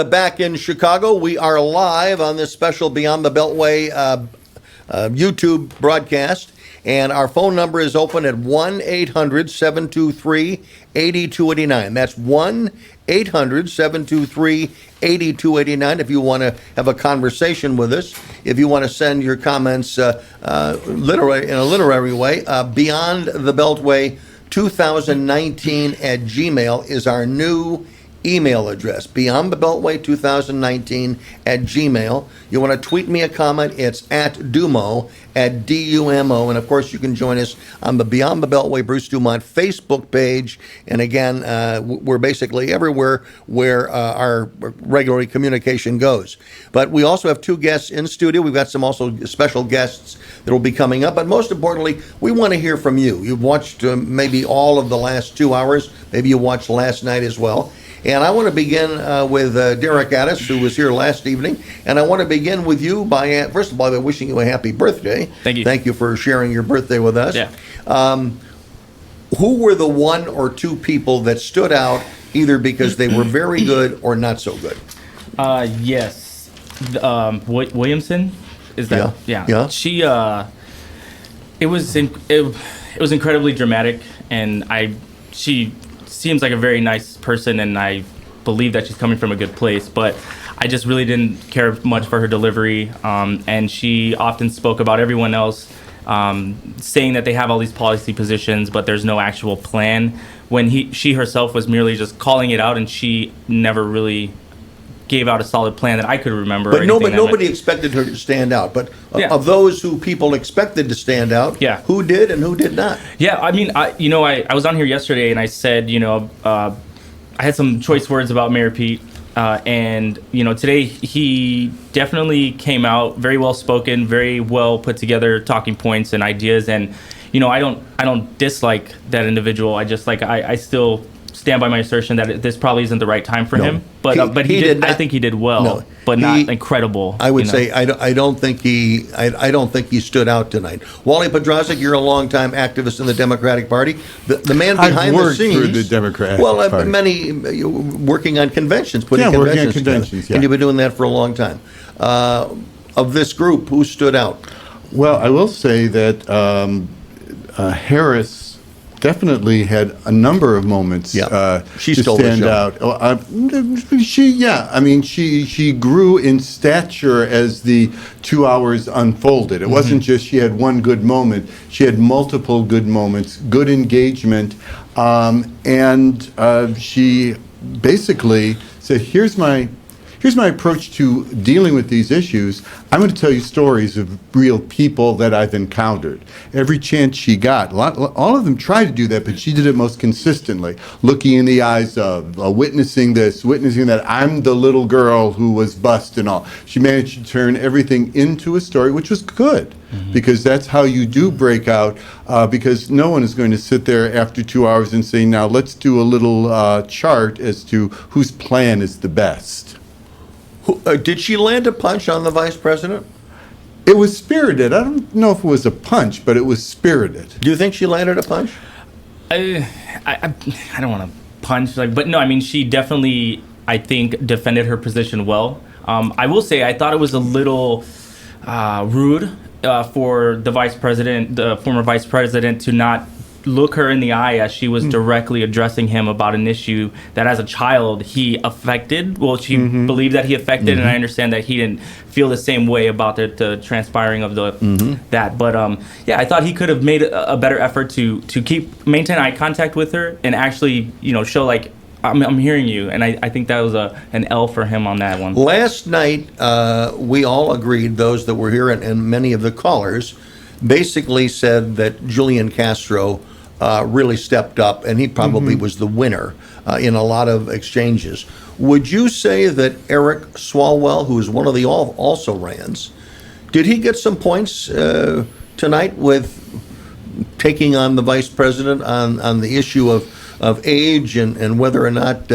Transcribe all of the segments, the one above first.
Back in Chicago, we are live on this special Beyond the Beltway YouTube broadcast, and our phone number is open at 1-800-723-8289. That's 1-800-723-8289 if you want to have a conversation with us, if you want to send your comments literary in a literary way. Beyond the Beltway 2019 at Gmail is our new email address, Beyond the Beltway 2019 at Gmail. You want to tweet me a comment, it's at Dumo, at DUMO. And of course, you can join us on the Beyond the Beltway Bruce Dumont Facebook page. And again, we're basically everywhere where our regular communication goes. But we also have two guests in studio. We've got some also special guests that will be coming up. But most importantly, we want to hear from you. You've watched maybe all of the last 2 hours. Maybe you watched last night as well. And I want to begin with Derek Addis, who was here last evening. And I want to begin with you by, first of all, by wishing you a happy birthday. Thank you. Thank you for sharing your birthday with us. Yeah. Who were the one or two people that stood out, either because they were very good or not so good? Yes. Williamson? Is that? Yeah. She, it was incredibly dramatic, and she seems like a very nice person, and I believe that she's coming from a good place, but I just really didn't care much for her delivery, and she often spoke about everyone else, saying that they have all these policy positions, but there's no actual plan, when she herself was merely just calling it out, and she never really gave out a solid plan that I could remember. But nobody expected her to stand out. But of those who people expected to stand out, who did and who did not? Yeah, I mean, I was on here yesterday and I said, I had some choice words about Mayor Pete. And today he definitely came out very well spoken, very well put together talking points and ideas. And I don't dislike that individual. I just I still stand by my assertion that this probably isn't the right time for him. But he did. I think he did well, but not incredible. I would say I don't think he stood out tonight. Wally Podrazik, you're a longtime activist in the Democratic Party. The man behind the scenes. I've worked for the Democratic Party. Many working on conventions, working on conventions. And you've been doing that for a long time. Of this group, who stood out? Well, I will say that Harris definitely had a number of moments she to stole stand the show. out. She grew in stature as the 2 hours unfolded. It wasn't just she had one good moment. She had multiple good moments, good engagement, and she basically said, here's my approach to dealing with these issues. I'm going to tell you stories of real people that I've encountered. Every chance she got, all of them tried to do that, but she did it most consistently, looking in the eyes of, witnessing this, witnessing that. I'm the little girl who was bused and all. She managed to turn everything into a story, which was good, because that's how you do break out, because no one is going to sit there after 2 hours and say, now let's do a little chart as to whose plan is the best. Did she land a punch on the vice president? It was spirited. I don't know if it was a punch, but it was spirited. Do you think she landed a punch? I don't want to punch, but no, I mean, she definitely, I think, defended her position well. I will say I thought it was a little rude for the vice president, the former vice president, to not look her in the eye as she was directly addressing him about an issue that as a child he affected. Well, she believed that he affected, and I understand that he didn't feel the same way about the transpiring of that. But I thought he could have made a better effort to maintain eye contact with her and actually, show I'm hearing you, and I think that was an L for him on that one. Last night, we all agreed, those that were here and many of the callers, basically said that Julian Castro really stepped up, and he probably was the winner in a lot of exchanges. Would you say that Eric Swalwell, who is one of the also-rans, did he get some points tonight with taking on the vice president on the issue of age and whether or not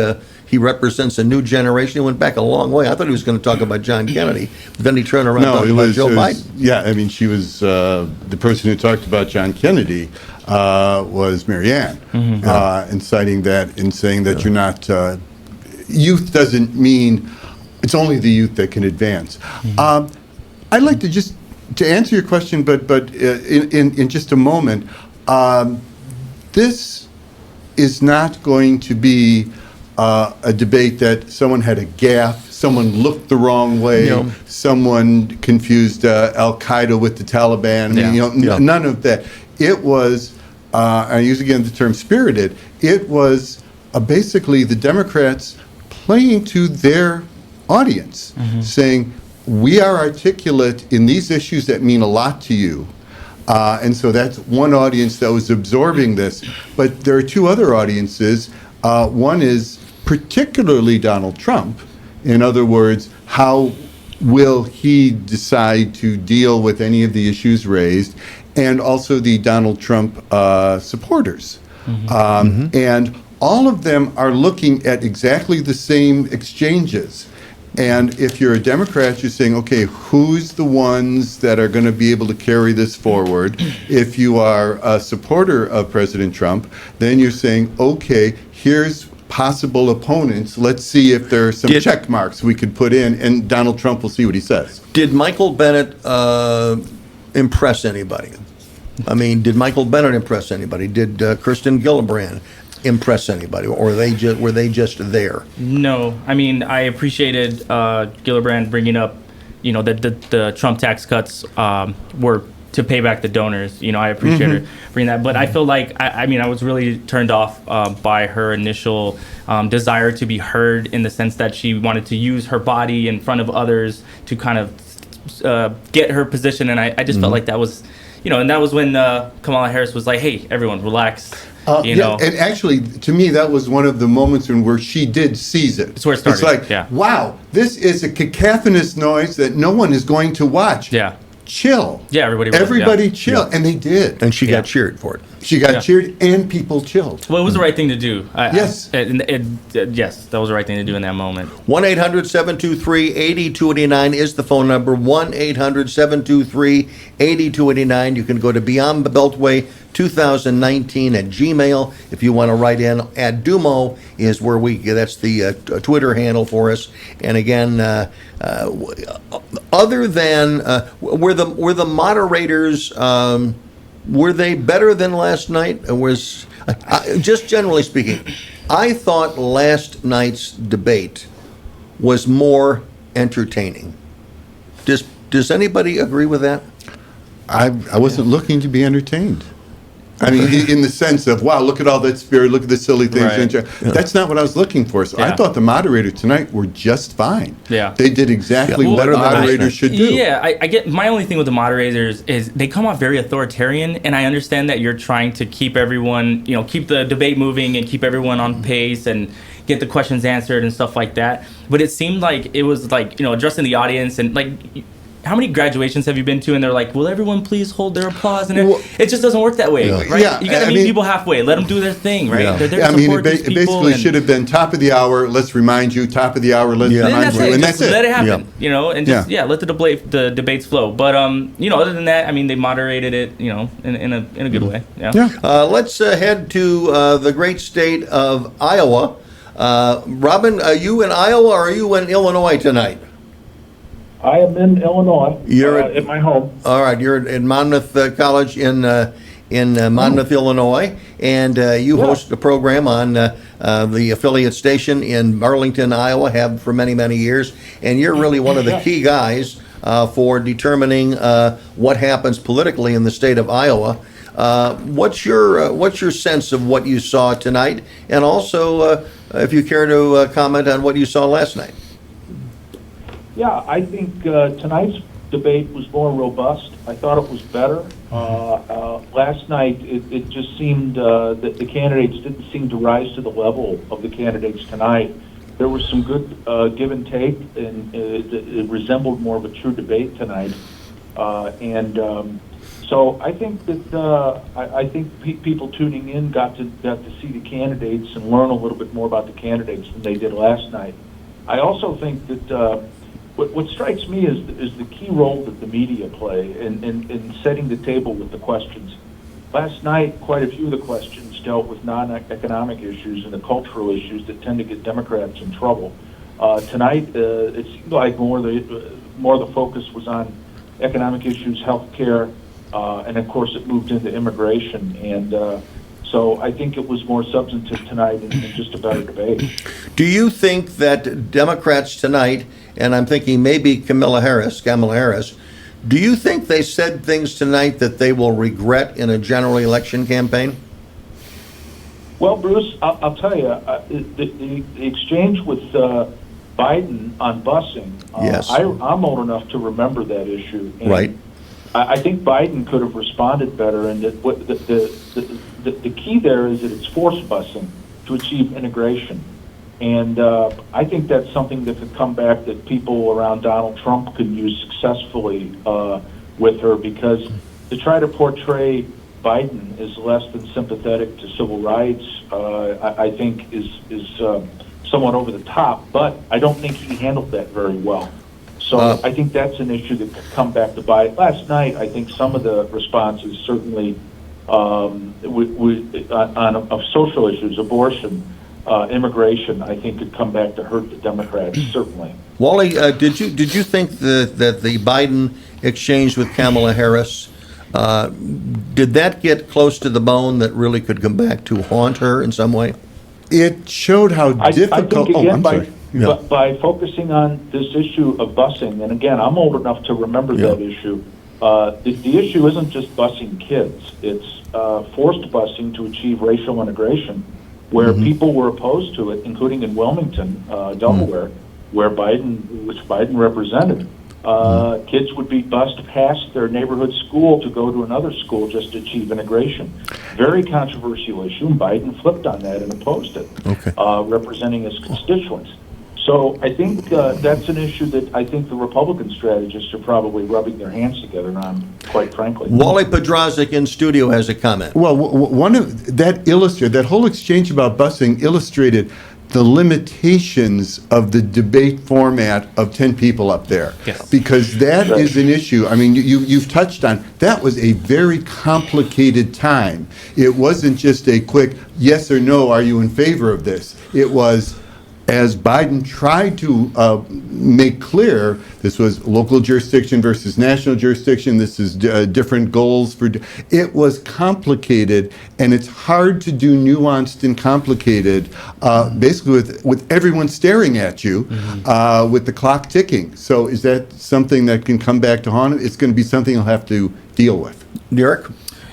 he represents a new generation? He went back a long way. I thought he was going to talk about John Kennedy, but then he turned around and talked about Joe Biden. Yeah, I mean, she was the person who talked about John Kennedy was Marianne, inciting that and saying that you're not, youth doesn't mean it's only the youth that can advance. I'd like to answer your question, but in just a moment. This is not going to be a debate that someone had a gaffe, someone looked the wrong way, No. someone confused Al Qaeda with the Taliban. I mean, Yeah. none of that. It was, I use again the term spirited. It was basically the Democrats playing to their audience, saying, "We are articulate in these issues that mean a lot to you." And so that's one audience that was absorbing this. But there are two other audiences. One is particularly Donald Trump. In other words, how will he decide to deal with any of the issues raised? And also the Donald Trump supporters. And all of them are looking at exactly the same exchanges. And if you're a Democrat, you're saying, okay, who's the ones that are going to be able to carry this forward? If you are a supporter of President Trump, then you're saying, okay, here's possible opponents. Let's see if there are some check marks we could put in, and Donald Trump will see what he says. Did Michael Bennett impress anybody? I mean, did Michael Bennett impress anybody? Did Kirsten Gillibrand impress anybody, or were they just there? No, I mean, I appreciated Gillibrand bringing up, the Trump tax cuts were to pay back the donors. I appreciate her bringing that. But I feel like, I was really turned off by her initial desire to be heard, in the sense that she wanted to use her body in front of others to kind of get her position. And I just felt like that was, and that was when Kamala Harris was like, hey, everyone, relax. Yeah, and actually, to me, that was one of the moments where she did seize it. It's where it started. It's like, wow, this is a cacophonous noise that no one is going to watch. Yeah. Chill. Yeah, everybody chill. Yeah. And they did. And she got cheered for it. She got cheered, and people chilled. Well, it was the right thing to do. Yes. Yes, that was the right thing to do in that moment. 1-800-723-8289 is the phone number. 1-800-723-8289. You can go to Beyond the Beltway 2019 at Gmail. If you want to write in, at DuMont is where that's the Twitter handle for us. And again, other than were the moderators, were they better than last night? Just generally speaking, I thought last night's debate was more entertaining. Does anybody agree with that? I wasn't looking to be entertained. I mean, in the sense of, wow, look at all that spirit, look at the silly things. Right. That's not what I was looking for. So I thought the moderators tonight were just fine. Yeah. They did exactly what better than moderators should do. Yeah, I get, my only thing with the moderators is they come off very authoritarian, and I understand that you're trying to keep everyone, keep the debate moving and keep everyone on pace and get the questions answered and stuff like that. But it seemed like it was like, addressing the audience, and like, how many graduations have you been to and they're like, will everyone please hold their applause? And it just doesn't work that way, right? Yeah, You got to meet people halfway. Let them do their thing, right? Yeah. They're there to support these It people. basically should have been top of the hour, let's remind you, top of the hour, let's And remind that's you. it. And Just that's it. let it happen, and just, let the debates flow. But, other than that, I mean, they moderated it, in a good way. Yeah. Let's head to the great state of Iowa. Robin, are you in Iowa or are you in Illinois tonight? I am in Illinois. You're at my home. All right, you're at Monmouth College in Monmouth, Illinois, and you host a program on the affiliate station in Arlington, Iowa, have for many, many years, and you're really one of the key guys for determining what happens politically in the state of Iowa. What's your sense of what you saw tonight, and also if you care to comment on what you saw last night? Yeah, I think tonight's debate was more robust. I thought it was better. Last night, it just seemed that the candidates didn't seem to rise to the level of the candidates tonight. There was some good give and take, and it resembled more of a true debate tonight. So I think that people tuning in got to see the candidates and learn a little bit more about the candidates than they did last night. I also think that what strikes me is the key role that the media play in setting the table with the questions. Last night, quite a few of the questions dealt with non-economic issues and the cultural issues that tend to get Democrats in trouble. Tonight, it seemed like more of the focus was on economic issues, health care, and of course it moved into immigration. And so I think it was more substantive tonight and just a better debate. Do you think that Democrats tonight, and I'm thinking maybe Kamala Harris, do you think they said things tonight that they will regret in a general election campaign? Well, Bruce, I'll tell you, the exchange with Biden on busing, Yes. I'm old enough to remember that issue. And Right. I think Biden could have responded better, and the key there is that it's forced busing to achieve integration. And I think that's something that could come back that people around Donald Trump could use successfully with her, because to try to portray Biden as less than sympathetic to civil rights, I think is somewhat over the top, but I don't think he handled that very well. So I think that's an issue that could come back to bite. Last night, I think some of the responses certainly of social issues, abortion, immigration, I think could come back to hurt the Democrats, certainly. Wally, did you think that the Biden exchange with Kamala Harris, did that get close to the bone that really could come back to haunt her in some way? It showed how I difficult. think, again, I'm sorry. Yeah. by focusing on this issue of busing, and again, I'm old enough to remember Yeah. that issue, the issue isn't just busing kids. It's forced busing to achieve racial integration, where people were opposed to it, including in Wilmington, Delaware, where which Biden represented. Kids would be bused past their neighborhood school to go to another school just to achieve integration. Very controversial issue, and Biden flipped on that and opposed it, Okay. representing his constituents. So I think that's an issue that I think the Republican strategists are probably rubbing their hands together on, quite frankly. Wally Podrazik in studio has a comment. Well, one of that whole exchange about busing illustrated the limitations of the debate format of 10 people up there. Yes. Because that is an issue. I mean, you've touched on, that was a very complicated time. It wasn't just a quick yes or no, are you in favor of this? It was, as Biden tried to make clear, this was local jurisdiction versus national jurisdiction, this is different goals for, it was complicated, and it's hard to do nuanced and complicated, basically with everyone staring at you, with the clock ticking. So is that something that can come back to haunt him? It's going to be something he'll have to deal with. Derek?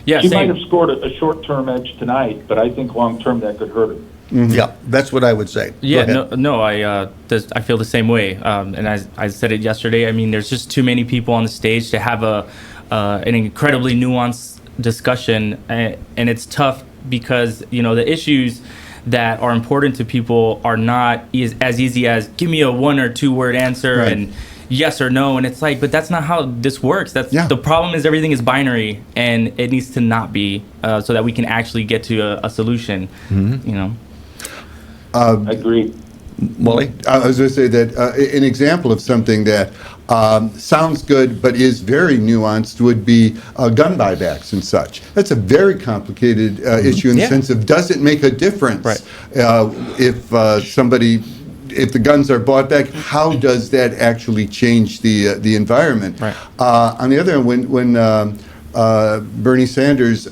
Yeah, He might same. have scored a short-term edge tonight, but I think long-term that could hurt him. Yeah, that's what I would say. Go Yeah, ahead. I feel the same way. And I said it yesterday. I mean, there's just too many people on the stage to have an incredibly nuanced discussion, and it's tough because the issues that are important to people are not as easy as give me a 1 or 2 word answer Right. and yes or no, and it's like, but that's not how this works. The problem is everything is binary, and it needs to not be, so that we can actually get to a solution. I agree. Wally? I was going to say that an example of something that sounds good but is very nuanced would be gun buybacks and such. That's a very complicated issue in the Yeah. sense of, does it make a difference Right. if the guns are bought back? How does that actually change the environment? Right. On the other hand, when Bernie Sanders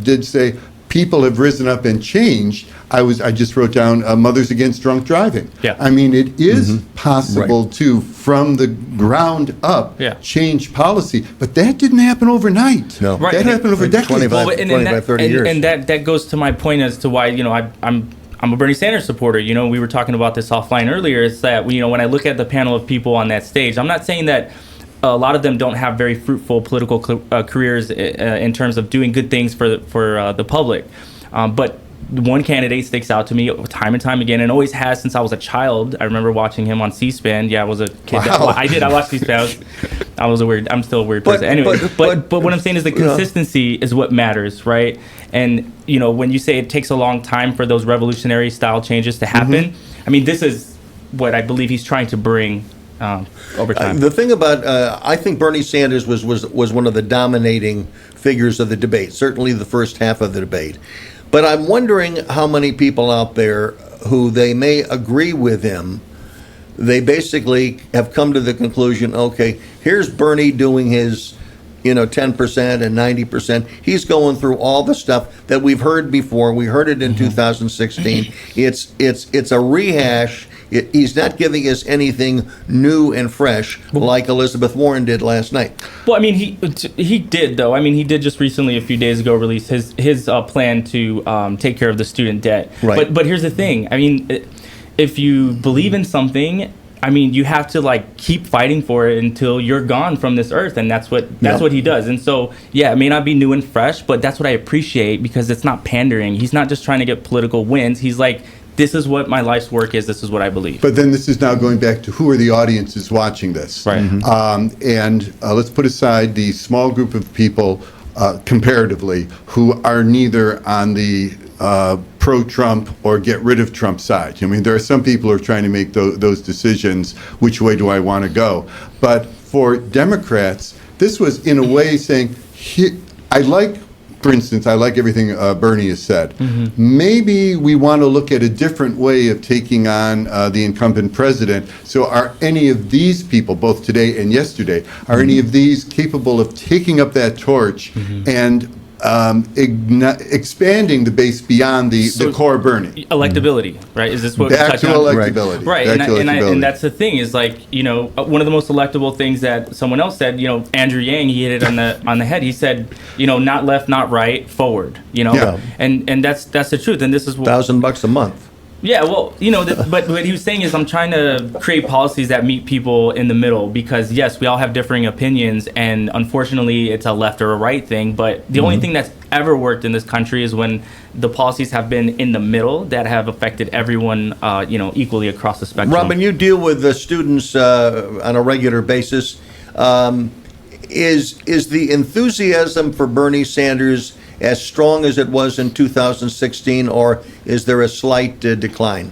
did say people have risen up and changed, I just wrote down Mothers Against Drunk Driving. Yeah. I mean, it is possible Right. to, from the ground up, Yeah. change policy, but that didn't happen overnight. No. Right. That happened over decades. 25 Well, and 25, 30 years. And that goes to my point as to why I'm a Bernie Sanders supporter. We were talking about this offline earlier. It's that when I look at the panel of people on that stage, I'm not saying that a lot of them don't have very fruitful political careers in terms of doing good things for the public, but one candidate sticks out to me time and time again, and always has since I was a child. I remember watching him on C-SPAN. Yeah, I was a kid. Wow. I watched C-SPAN. I'm still a weird But- person. Anyway, but- but what I'm saying is the consistency is what matters, right? And when you say it takes a long time for those revolutionary style changes to happen, I mean, this is what I believe he's trying to bring over time. The thing about, I think Bernie Sanders was one of the dominating figures of the debate, certainly the first half of the debate. But I'm wondering how many people out there who they may agree with him they basically have come to the conclusion, okay, here's Bernie doing his, 10% and 90%. He's going through all the stuff that we've heard before. We heard it in 2016. It's a rehash. He's not giving us anything new and fresh like Elizabeth Warren did last night. Well, I mean, he did, though. I mean, he did just recently, a few days ago, release his plan to take care of the student debt. Right. But here's the thing. I mean, if you believe in something, I mean, you have to keep fighting for it until you're gone from this earth, and that's what he does. And so, yeah, it may not be new and fresh, but that's what I appreciate, because it's not pandering. He's not just trying to get political wins. He's like, this is what my life's work is. This is what I believe. But then this is now going back to who are the audiences watching this. Right. And let's put aside the small group of people, comparatively, who are neither on the pro-Trump or get rid of Trump side. I mean, there are some people who are trying to make those decisions. Which way do I want to go? But for Democrats, this was in a way saying, for instance, I like everything Bernie has said. Maybe we want to look at a different way of taking on the incumbent president. So are any of these people, both today and yesterday, are any of these capable of taking up that torch and expanding the base beyond the core Bernie? Electability, right? Is this what Back we touched to on? electability. Right, Back to electability. and that's the thing is one of the most electable things that someone else said. Andrew Yang, he hit it on the head. He said, not left, not right, forward. Yeah. And that's the truth. And this is what $1,000 a month. Yeah, well, but what he was saying is I'm trying to create policies that meet people in the middle, because, yes, we all have differing opinions, and unfortunately it's a left or a right thing, but the only thing that's ever worked in this country is when the policies have been in the middle that have affected everyone, equally across the spectrum. Robin, you deal with the students on a regular basis. Is the enthusiasm for Bernie Sanders as strong as it was in 2016, or is there a slight decline?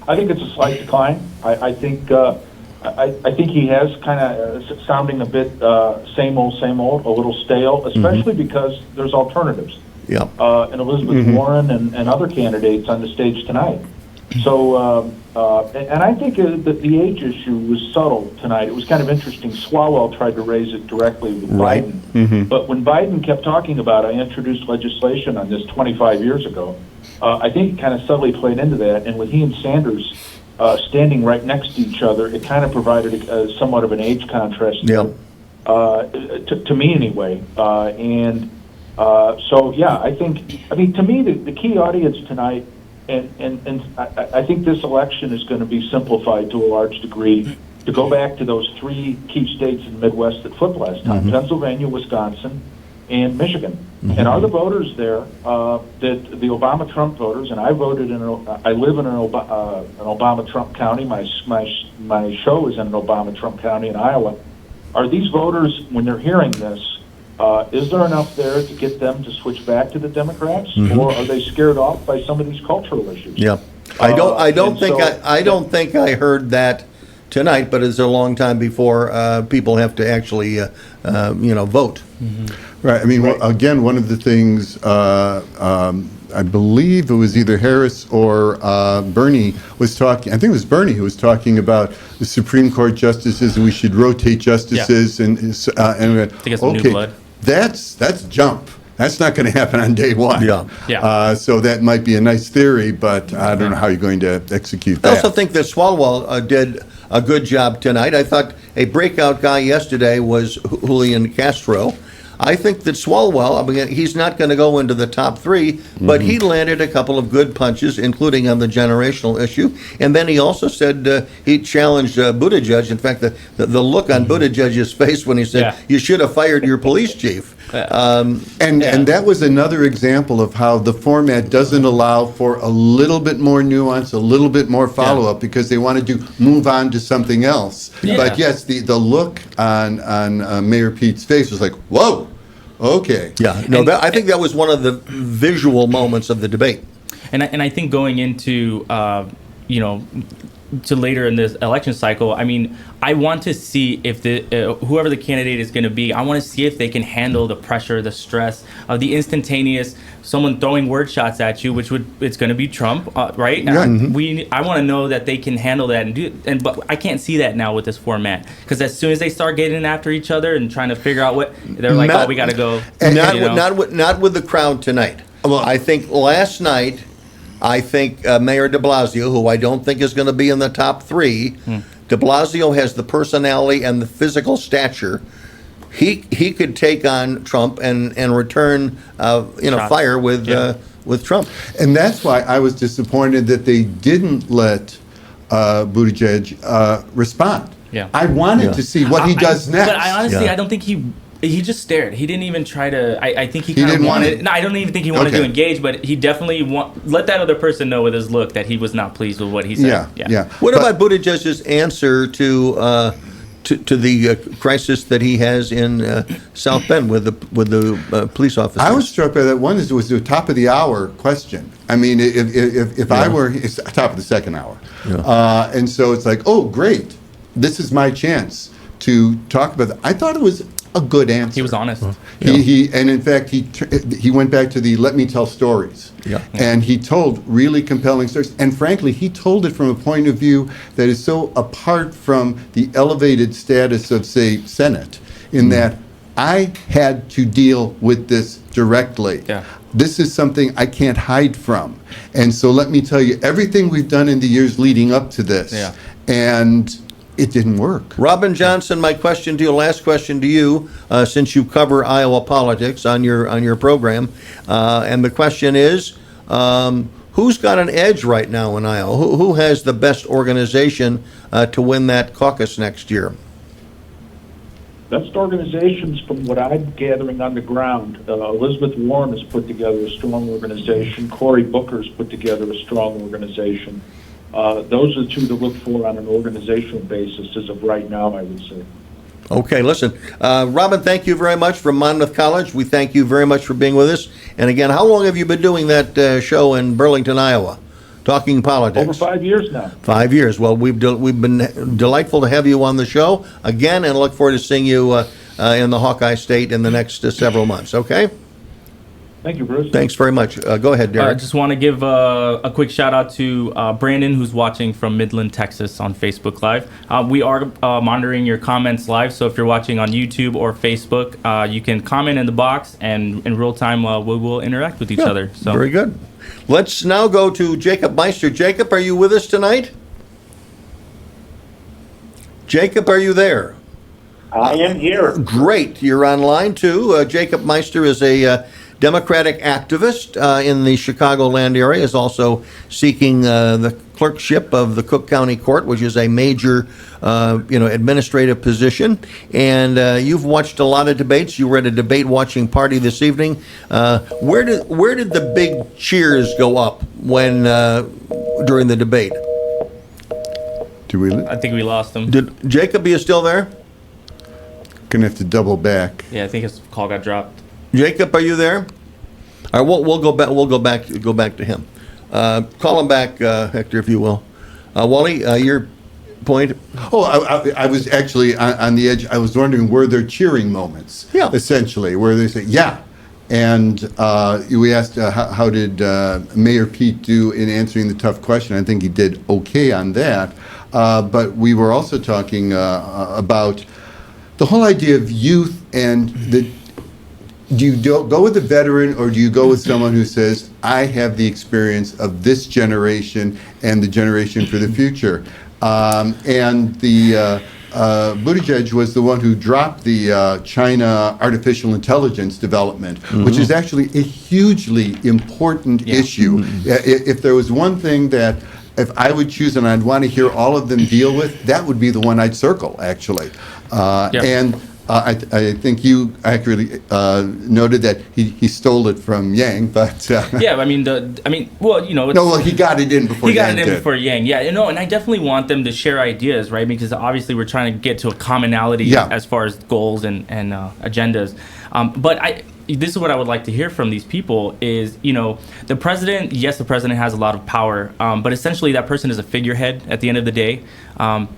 I think it's a slight decline. I think he has kind of sounding a bit same old, a little stale, especially because there's alternatives. Yeah. And Elizabeth Warren and other candidates on the stage tonight. So, and I think that the age issue was subtle tonight. It was kind of interesting. Swalwell tried to raise it directly with Biden. But when Biden kept talking about, I introduced legislation on this 25 years ago, I think it kind of subtly played into that. And with he and Sanders standing right next to each other, it kind of provided somewhat of an age contrast to me anyway. So, yeah, I mean, to me, the key audience tonight, and I think this election is going to be simplified to a large degree to go back to those three key states in the Midwest that flipped last time, Pennsylvania, Wisconsin, and Michigan. And are the voters there that the Obama-Trump voters, and I live in an Obama-Trump county, my show is in an Obama-Trump county in Iowa. Are these voters, when they're hearing this, is there enough there to get them to switch back to the Democrats, or are they scared off by some of these cultural issues? Yeah, I don't think I heard that tonight, but it's a long time before people have to actually vote. Right. I mean, again, one of the things I believe it was either Harris or Bernie was talking. I think it was Bernie who was talking about the Supreme Court justices, and we should rotate justices. And to get some new blood. That's jump. That's not going to happen on day one. Yeah. So that might be a nice theory, but I don't know how you're going to execute that. I also think that Swalwell did a good job tonight. I thought a breakout guy yesterday was Julian Castro. I think that Swalwell, I mean, he's not going to go into the top three, but he landed a couple of good punches, including on the generational issue. And then he also said he challenged Buttigieg. In fact, the look on Buttigieg's face when he said, you should have fired your police chief. And that was another example of how the format doesn't allow for a little bit more nuance, a little bit more follow-up, because they wanted to move on to something else. Yeah. But yes, the look on Mayor Pete's face was like, whoa, okay. Yeah, no, I think that was one of the visual moments of the debate. And I think going into, to later in this election cycle, I mean, I want to see if the whoever the candidate is going to be, I want to see if they can handle the pressure, the stress of the instantaneous someone throwing word shots at you, it's going to be Trump, right? Yeah. I want to know that they can handle that but I can't see that now with this format, because as soon as they start getting after each other and trying to figure out what they're like, Not- oh, we got to go. Not with the crowd tonight. Well- I think last night, Mayor de Blasio, who I don't think is going to be in the top three, de Blasio has the personality and the physical stature. He could take on Trump and return Shots. fire with Trump. And that's why I was disappointed that they didn't let Buttigieg respond. Yeah. I wanted to see what he does next. But I honestly, Yeah. I don't think he just stared. He didn't even try to. I think he He kind of didn't want wanted. it? No, I don't even think he wanted to Okay. engage. But he definitely let that other person know with his look that he was not pleased with what he said. Yeah. What But- about Buttigieg's answer to the crisis that he has in South Bend with the police officers? I was struck by that one. It was the top of the hour question. I mean, if I were, it's top of the second hour, and so it's like, oh, great, this is my chance to talk about that. I thought it was a good answer. He was honest. And in fact he went back to the let me tell stories. Yeah. And he told really compelling stories. And frankly, he told it from a point of view that is so apart from the elevated status of, say, Senate, in that I had to deal with this directly. Yeah. This is something I can't hide from. And so let me tell you everything we've done in the years leading up to this. Yeah. And it didn't work. Robin Johnson, my question to you, last question to you, since you cover Iowa politics on your program, and the question is, who's got an edge right now in Iowa? Who has the best organization to win that caucus next year? Best organizations, from what I'm gathering on the ground, Elizabeth Warren has put together a strong organization. Cory Booker's put together a strong organization. Those are the two to look for on an organizational basis as of right now, I would say. Okay, listen, Robin, thank you very much from Monmouth College. We thank you very much for being with us. And again, how long have you been doing that show in Burlington, Iowa, talking politics? Over 5 years now. 5 years. Well, we've been delightful to have you on the show again, and look forward to seeing you in the Hawkeye State in the next several months. Okay. Thank you, Bruce. Thanks very much. Go ahead, I Derek. just want to give a quick shout out to Brandon, who's watching from Midland, Texas on Facebook Live. We are monitoring your comments live, so if you're watching on YouTube or Facebook, you can comment in the box, and in real time we will interact with each other. So Very good. Let's now go to Jacob Meister. Jacob, are you with us tonight? Jacob, are you there? I am here. Great. You're on line too. Jacob Meister is a Democratic activist in the Chicagoland area, is also seeking the clerkship of the Cook County Court, which is a major, administrative position. And you've watched a lot of debates. You were at a debate watching party this evening. Where did the big cheers go up when during the debate? I think we lost him. Jacob, are you still there? Gonna have to double back. Yeah, I think his call got dropped. Jacob, are you there? All right, we'll go back. We'll go back to him. Call him back, Hector, if you will. Wally, your point. Oh, I was actually on the edge. I was wondering, were there cheering moments? Yeah. Essentially, where they say, yeah. And we asked, how did Mayor Pete do in answering the tough question? I think he did okay on that. But we were also talking about the whole idea of youth and do you go with a veteran, or do you go with someone who says, I have the experience of this generation and the generation for the future? And the Buttigieg was the one who dropped the China artificial intelligence development, which is actually a hugely important issue. If there was one thing that, if I would choose and I'd want to hear all of them deal with, that would be the one I'd circle, actually. And I think you accurately noted that he stole it from Yang, but Yeah, I mean, well, you know, it's, no, well, he got it in before he got Yang it in did. before Yang. Yeah, you know, and I definitely want them to share ideas, right? Because obviously we're trying to get to a commonality Yeah. as far as goals and agendas. But this is what I would like to hear from these people is, the president, yes, the president has a lot of power, but essentially that person is a figurehead at the end of the day,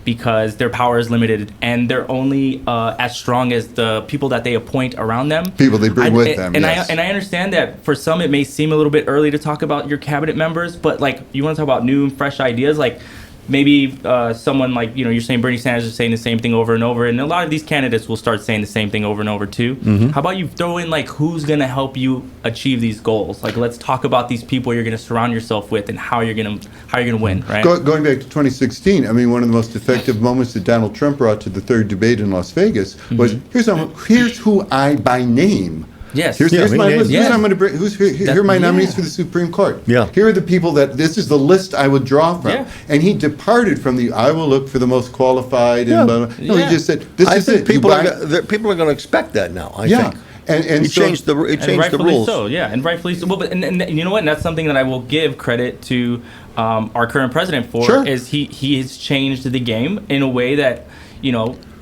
because their power is limited and they're only as strong as the people that they appoint around them. People they bring with them, and yes. I understand that for some it may seem a little bit early to talk about your cabinet members, but like you want to talk about new and fresh ideas, like maybe someone like, you're saying Bernie Sanders is saying the same thing over and over, and a lot of these candidates will start saying the same thing over and over too. How about you throw in like who's going to help you achieve these goals? Like, let's talk about these people you're going to surround yourself with and how you're going to win, right? Going back to 2016, I mean, one of the most effective moments that Donald Trump brought to the third debate in Las Vegas was, here's who I, by name, Yes. Here's my list. Yes. Who's I'm going to bring? Here are my nominees for the Supreme Court. Yeah. Here are the people that this is the list I would draw from. Yeah. And he departed from the I will look for the most qualified and blah, blah. No, Yeah. he just said this I is think it. people are going to expect that now. I think. And It so, changed the And rightfully so, yeah, and rightfully so. Well, but and you know what? And that's something that I will give credit to our current president for. Sure. Is he has changed the game in a way that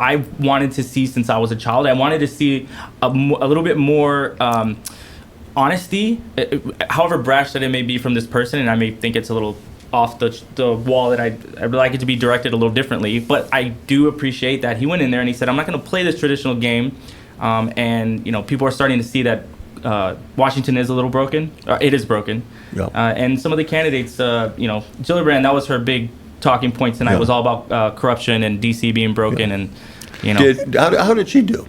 I wanted to see since I was a child. I wanted to see a little bit more honesty, however brash that it may be from this person, and I may think it's a little off the wall, that I'd like it to be directed a little differently. But I do appreciate that he went in there and he said, I'm not going to play this traditional game. And people are starting to see that Washington is a little broken. It is broken. Yeah. And some of the candidates, Gillibrand, that was her big talking point tonight. Yeah. Was all about corruption and DC being broken, and How did she do?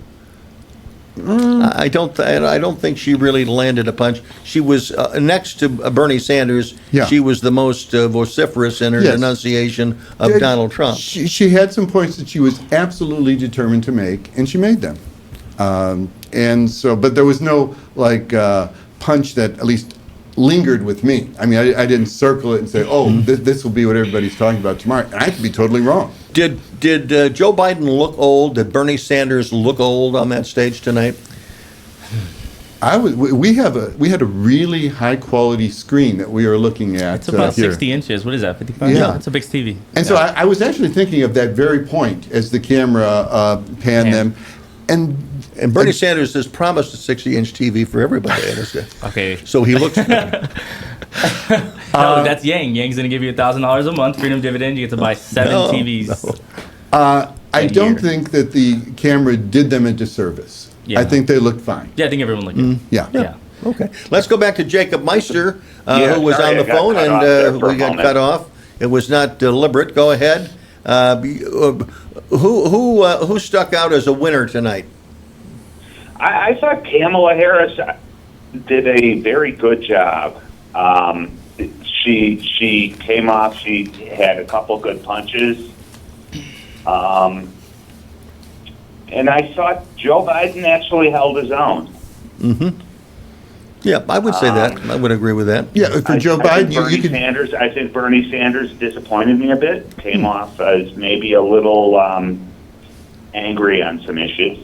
I don't think she really landed a punch. She was next to Bernie Sanders. Yeah. She was the most vociferous in her Yes. denunciation of Donald Trump. She had some points that she was absolutely determined to make, and she made them. But there was no punch that at least lingered with me. I mean, I didn't circle it and say, this will be what everybody's talking about tomorrow. And I could be totally wrong. Did Joe Biden look old? Did Bernie Sanders look old on that stage tonight? We had a really high quality screen that we were looking at. it's about here. 60 inches. What is that? 55? Yeah. It's a big TV. And so I was actually thinking of that very point as the camera panned them. And Bernie Sanders has promised a 60-inch TV for everybody. Okay. So he looks. No, that's Yang. Yang's going to give you $1,000 a month, freedom dividend. You get to buy 7 TVs. I don't year. think that the camera did them a disservice. Yeah. I think they looked fine. Yeah, I think everyone looked good. Yeah. Okay. Let's go back to Jacob Meister, Yeah, who was sorry, on the I got phone, cut and off there for a we got moment. cut off. It was not deliberate. Go ahead. Who stuck out as a winner tonight? I thought Kamala Harris did a very good job. She came off. She had a couple good punches, and I thought Joe Biden actually held his own. Yeah, I would say that. I would agree with that. Yeah, for Joe Biden, you could. I think Bernie Sanders disappointed me a bit. Came off as maybe a little angry on some issues.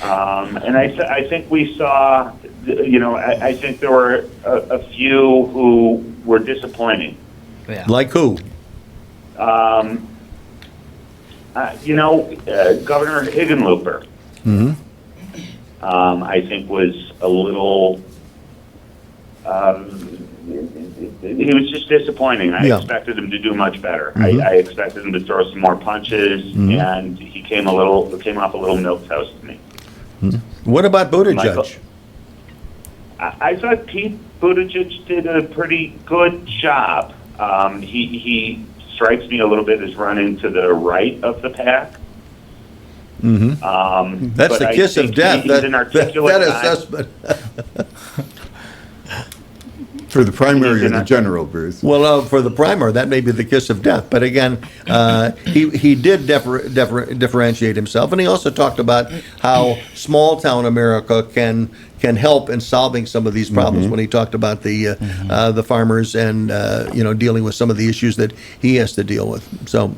And I think we saw, I think there were a few who were disappointing. Yeah. Like who? Governor Hickenlooper, I think was a little, he was just disappointing. I expected him to do much better. I expected him to throw some more punches, and he came off a little milquetoast to me. What about Buttigieg? Michael? I thought Pete Buttigieg did a pretty good job. He strikes me a little bit as running to the right of the pack. That's the kiss of death. He's an articulate that guy. assessment. For the primary or the general, Bruce? Well, for the primary, that may be the kiss of death. But again, he did differentiate himself, and he also talked about how small town America can help in solving some of these problems. When he talked about the farmers and dealing with some of the issues that he has to deal with. So,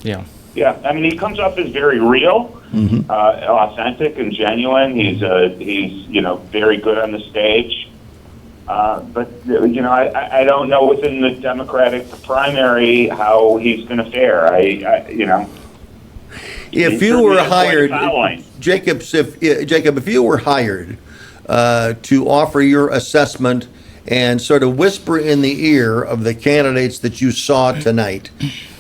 Yeah. Yeah, I mean, he comes off as very real, authentic, and genuine. He's very good on the stage. But I don't know within the Democratic primary how he's going to fare. if you were hired, Following. Jacob, if you were hired to offer your assessment and sort of whisper in the ear of the candidates that you saw tonight,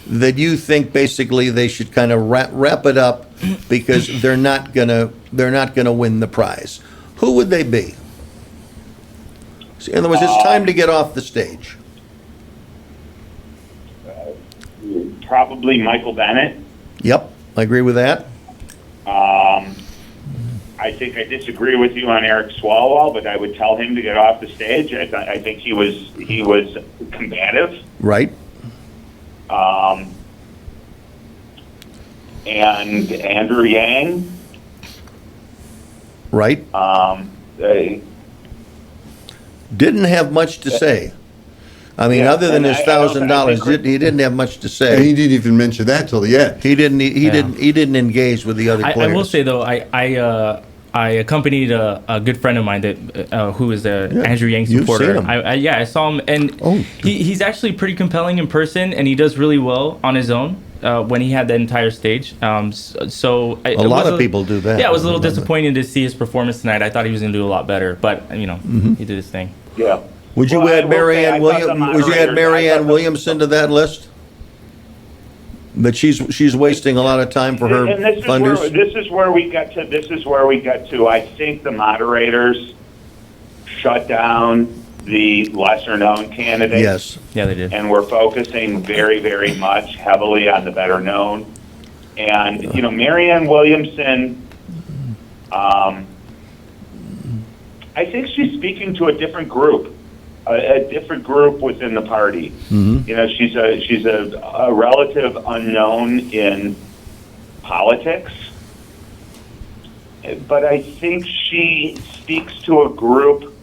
that you think basically they should kind of wrap it up because they're not gonna win the prize, who would they be? In other words, it's time to get off the stage. Probably Michael Bennett. Yep, I agree with that. I think I disagree with you on Eric Swalwell, but I would tell him to get off the stage. I think he was combative. Right. And Andrew Yang. Right. Didn't have much to say. I mean, Yeah, other than and his I don't $1,000, think- he didn't have much to And say. he didn't even mention that till the end. He didn't engage with the other I players. will say though, I accompanied a good friend of mine that who is a Andrew Yang You've supporter. seen him. I saw him, and Oh. he's actually pretty compelling in person, and he does really well on his own when he had the entire stage. So A lot of people do that. Yeah, it was a little I remember. disappointing to see his performance tonight. I thought he was going to do a lot better, but he did his thing. Yeah. Would you Well, I add will say, Marianne I thought the Williams? Would you add moderators- Marianne I thought the- Williamson to that list? That she's wasting a lot of time for her And this is where we get to. I think the moderators shut down the lesser known candidates. Yes. Yeah, they did. And we're focusing very, very much heavily on the better known. And, Marianne Williamson, I think she's speaking to a different group, within the party. She's a relative unknown in politics, but I think she speaks to a group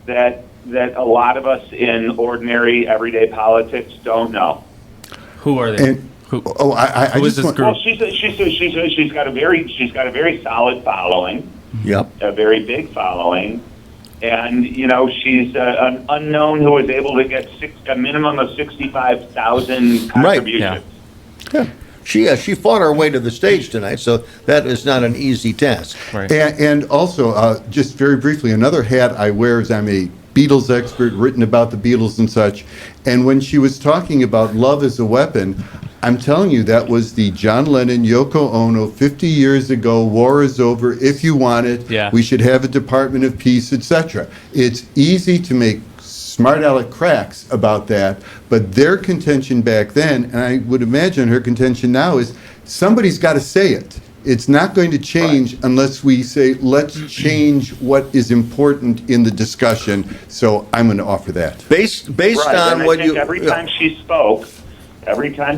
that a lot of us in ordinary everyday politics don't know. Who are they? And Who? I Who is just this want, group? Well, she's got a very solid following. Yep. A very big following, and she's an unknown who was able to get a minimum of 65,000 contributions. Yeah. Yeah. She fought her way to the stage tonight, so that is not an easy task. Right. and also, just very briefly, another hat I wear is I'm a Beatles expert, written about the Beatles and such. And when she was talking about love as a weapon, I'm telling you, that was the John Lennon, Yoko Ono, 50 years ago, war is over, if you want it, Yeah. we should have a Department of Peace, etc. It's easy to make smart aleck cracks about that, but their contention back then, and I would imagine her contention now, is somebody's got to say it. It's not going to change unless we say, let's change what is important in the discussion. So I'm going to offer that. Based Right, on and what I think you every time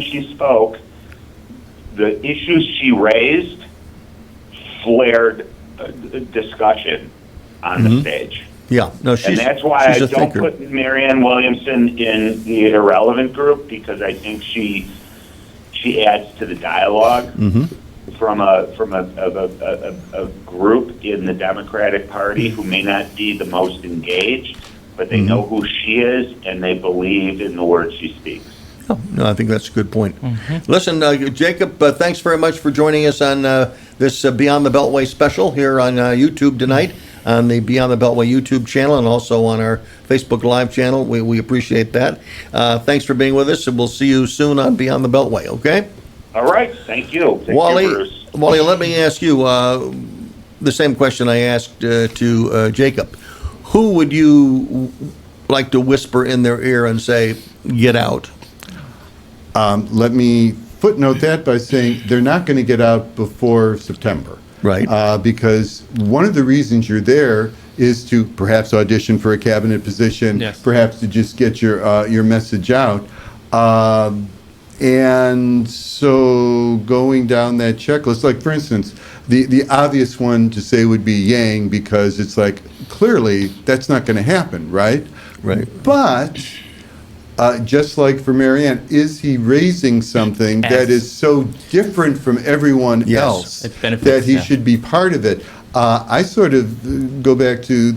she spoke, the issues she raised flared discussion on the stage. yeah, no, she's And that's why I she's a don't thinker. put Marianne Williamson in the irrelevant group, because I think she adds to the dialogue from a group in the Democratic Party who may not be the most engaged, but they know who she is and they believe in the words she speaks. Oh, no, I think that's a good point. Listen, Jacob, thanks very much for joining us on this Beyond the Beltway special here on YouTube tonight, on the Beyond the Beltway YouTube channel, and also on our Facebook Live channel. We appreciate that. Thanks for being with us, and we'll see you soon on Beyond the Beltway, okay? All right, thank you. Thank Wally, you, Bruce. Wally, let me ask you the same question I asked to Jacob. Who would you like to whisper in their ear and say, get out? Let me footnote that by saying they're not going to get out before September. Right. Because one of the reasons you're there is to perhaps audition for a cabinet position, Yes. perhaps to just get your message out. And so going down that checklist, like for instance, the obvious one to say would be Yang, because it's like, clearly that's not going to happen, right? Right. But just like for Marianne, is he raising something that is so different from everyone Yes. else It benefits, that he yeah. should be part of it? I sort of go back to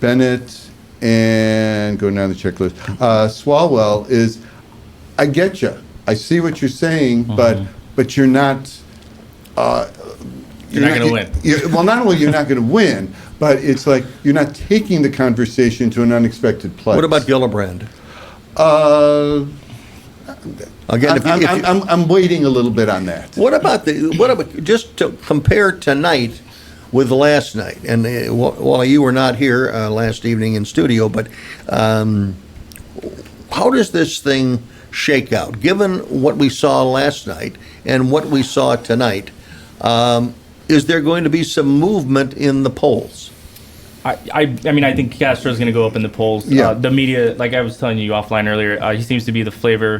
Bennett and go down the checklist. Swalwell is, I get you. I see what you're saying, but but you're not. You're not going to win. Well, not only you're not going to win, but it's like you're not taking the conversation to an unexpected place. What about Gillibrand? Again, if you, I'm waiting a little bit on that. what about just to compare tonight with last night? And while you were not here last evening in studio, but how does this thing shake out? Given what we saw last night and what we saw tonight, is there going to be some movement in the polls? I mean, I think Castro's going to go up in the polls. Yeah. The media, like I was telling you offline earlier, he seems to be the next flavor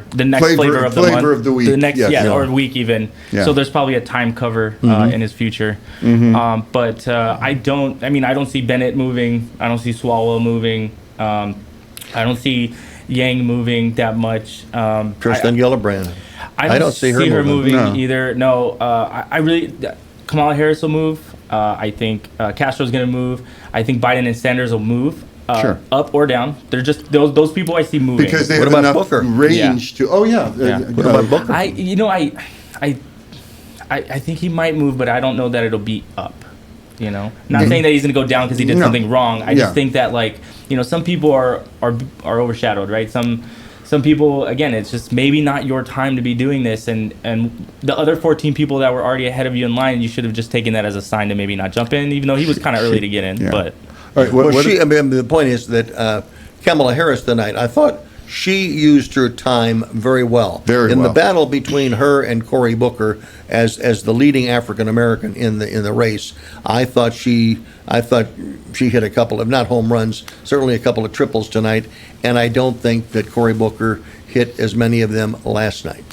of the month. Flavor of the week. The next, yes. or week even. Yeah. So there's probably a time cover in his future. But I don't see Bennett moving. I don't see Swalwell moving. I don't see Yang moving that much. Kirsten Gillibrand. I don't see her moving No. either. No, I really. Kamala Harris will move. I think Castro's going to move. I think Biden and Sanders will move Sure. up or down. They're just those people I see moving. Because they What have about enough Booker? range to. Oh yeah. Yeah. What about Booker? I think he might move, but I don't know that it'll be up. Not saying that he's going to go down because he did No. something wrong. I Yeah. just think that some people are overshadowed, right? Some people, again, it's just maybe not your time to be doing this, and the other 14 people that were already ahead of you in line, you should have just taken that as a sign to maybe not jump in, even though he was kind of early to get in. Yeah. But All right. Well, the point is that Kamala Harris tonight, I thought she used her time very well. Very in well. the battle between her and Cory Booker as the leading African American in the race. I thought she hit a couple of, not home runs, certainly a couple of triples tonight, and I don't think that Cory Booker hit as many of them last night.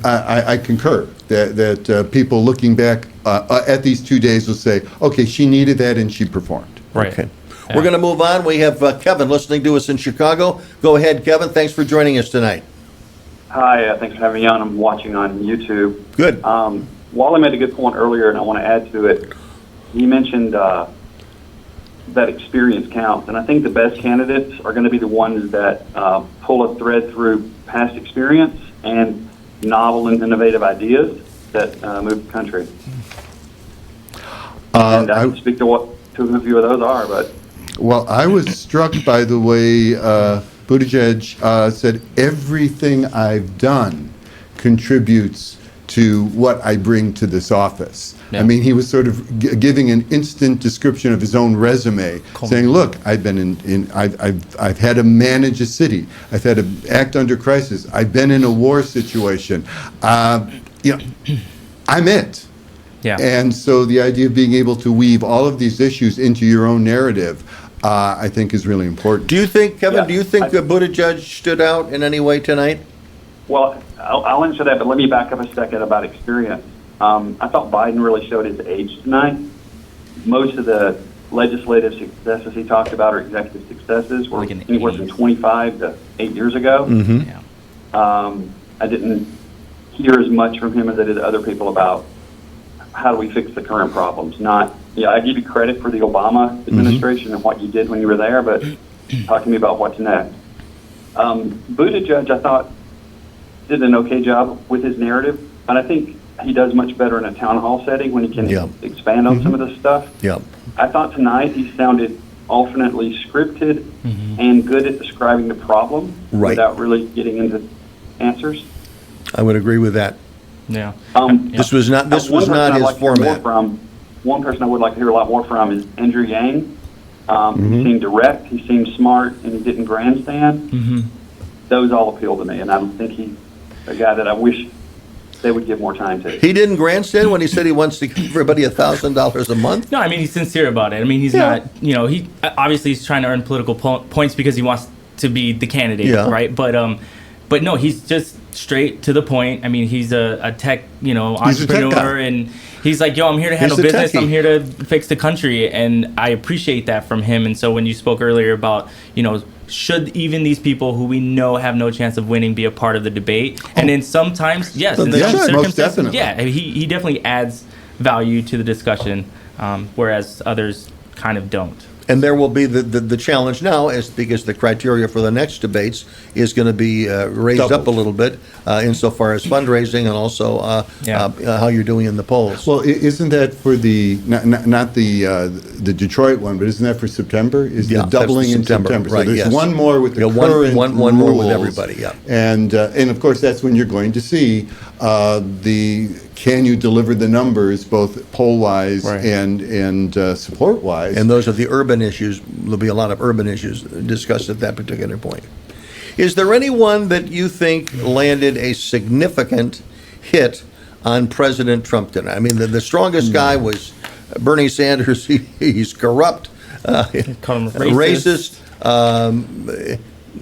I concur that people looking back at these 2 days will say, okay, she needed that and she performed. right. Okay. We're going to move on. We have Kevin listening to us in Chicago. Go ahead, Kevin. Thanks for joining us tonight. Hi, thanks for having me on. I'm watching on YouTube. Good. Wally made a good point earlier, and I want to add to it. He mentioned that experience counts, and I think the best candidates are going to be the ones that pull a thread through past experience and novel and innovative ideas that move the country. And I can speak to what two of a few of those are, but Well, I was struck by the way Buttigieg said everything I've done contributes to what I bring to this office. Yeah. I mean, he was sort of giving an instant description of his own resume, saying, "Look, I've been I've had to manage a city. I've had to act under crisis. I've been in a war situation. I'm it." Yeah. And so the idea of being able to weave all of these issues into your own narrative, I think, is really important. Do you think, Kevin, Yeah, do you think Buttigieg stood out in any way tonight? well, I'll answer that, but let me back up a second about experience. I thought Biden really showed his age tonight. Most of the legislative successes he talked about, or executive successes, were Like in the anywhere from 80s. 25 to 8 years ago. Yeah. I didn't hear as much from him as I did other people about how do we fix the current problems. I give you credit for the Obama administration and what you did when you were there, but talk to me about what's next. Buttigieg, I thought, did an okay job with his narrative, and I think he does much better in a town hall setting when he can Yeah. expand on some of this stuff. Yeah. I thought tonight he sounded alternately scripted and good at describing the problem Right. without really getting into answers. I would agree with that. Yeah. This was not One his person I'd like to hear more format. from- one person I would like to hear a lot more from is Andrew Yang. He seemed direct, he seemed smart, and he didn't grandstand. Those all appeal to me, and I don't think he's a guy that I wish they would give more time to. He didn't grandstand when he said he wants to give everybody $1,000 a month? No, I mean, he's sincere about it. I mean, he's Yeah. not, he obviously he's trying to earn political points because he wants to be the candidate, Yeah. right? But no, he's just straight to the point. I mean, he's a tech, entrepreneur, guy. and he's like, yo, I'm here to handle a business. techie. I'm here to fix the country, and I appreciate that from him. And so when you spoke earlier about, should even these people who we know have no chance of winning be a part of the debate? And then sometimes, yes, in they some should, most circumstances, definitely. yeah, he definitely adds value to the discussion, whereas others kind of don't. And there will be the challenge now is because the criteria for the next debates is going to be raised up a Doubled. little bit insofar as fundraising and also how you're doing in the polls. Well, isn't that for the, not the Detroit one, but isn't that for September? Is Yeah, the doubling that's in September, September? right, So there's yes. one more with the Yeah, current one more with rules. everybody, yeah. And of course, that's when you're going to see can you deliver the numbers, both poll-wise Right. and support-wise? And those are the urban issues. There'll be a lot of urban issues discussed at that particular point. Is there anyone that you think landed a significant hit on President Trump tonight? I mean, the strongest guy was Bernie Sanders. He's corrupt, Call him racist.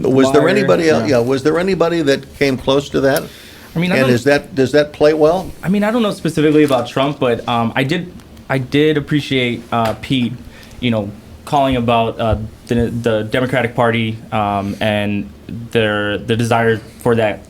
Was there Liar, anybody else? yeah. Yeah, was there anybody that came close to that? I mean, I And don't- does that play well? I mean, I don't know specifically about Trump, but I did appreciate Pete, calling about the Democratic Party and their desire for that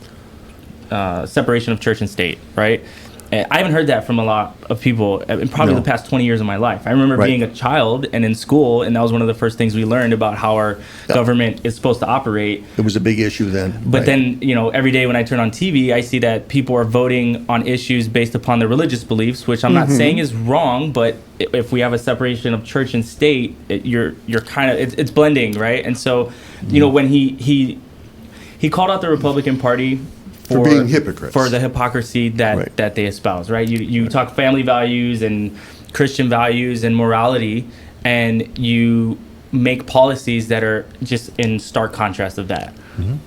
separation of church and state, right? And I haven't heard that from a lot of people in probably No. the past 20 years of my life. I remember Right. being a child and in school, and that was one of the first things we learned about how our government is supposed to operate. It was a big issue then. But Right. then, every day when I turn on TV, I see that people are voting on issues based upon their religious beliefs, which I'm not saying is wrong, but if we have a separation of church and state, you're kind of it's blending, right? And so, when he called out the Republican Party For being hypocrites. for the hypocrisy that Right. that they espouse, right? You talk family values and Christian values and morality, and you make policies that are just in stark contrast of that.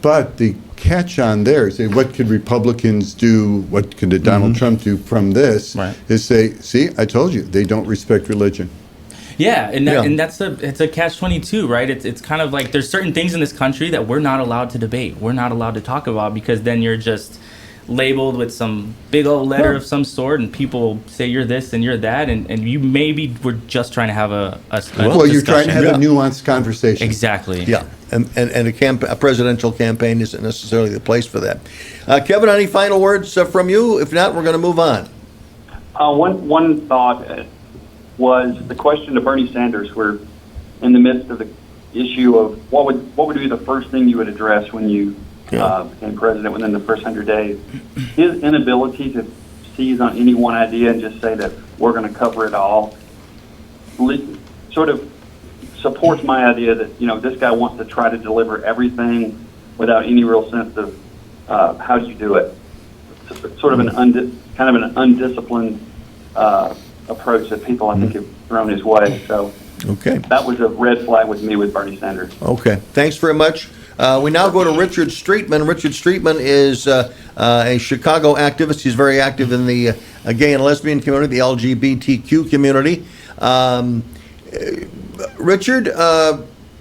But the catch on there is say, what could Republicans do? What could Donald Trump do from this? Right. Is say, see, I told you, they don't respect religion. Yeah, and Yeah. it's a catch-22, right? It's kind of like there's certain things in this country that we're not allowed to debate. We're not allowed to talk about because then you're just labeled with some big old letter of some sort, and people say you're this and you're that, and you maybe were just trying to have a Well, you're trying to have Yeah. a nuanced conversation. exactly. Yeah, and a presidential campaign isn't necessarily the place for that. Kevin, any final words from you? If not, we're going to move on. One thought was the question to Bernie Sanders. We're in the midst of the issue of what would be the first thing you would address when you became president within the first 100 days. His inability to seize on any one idea and just say that we're going to cover it all sort of supports my idea that this guy wants to try to deliver everything without any real sense of how do you do it. Sort of an undisciplined approach that people I think have thrown his way. So Okay. that was a red flag with me with Bernie Sanders. Okay, thanks very much. We now go to Richard Streetman. Richard Streetman is a Chicago activist. He's very active in the gay and lesbian community, the LGBTQ community. Richard,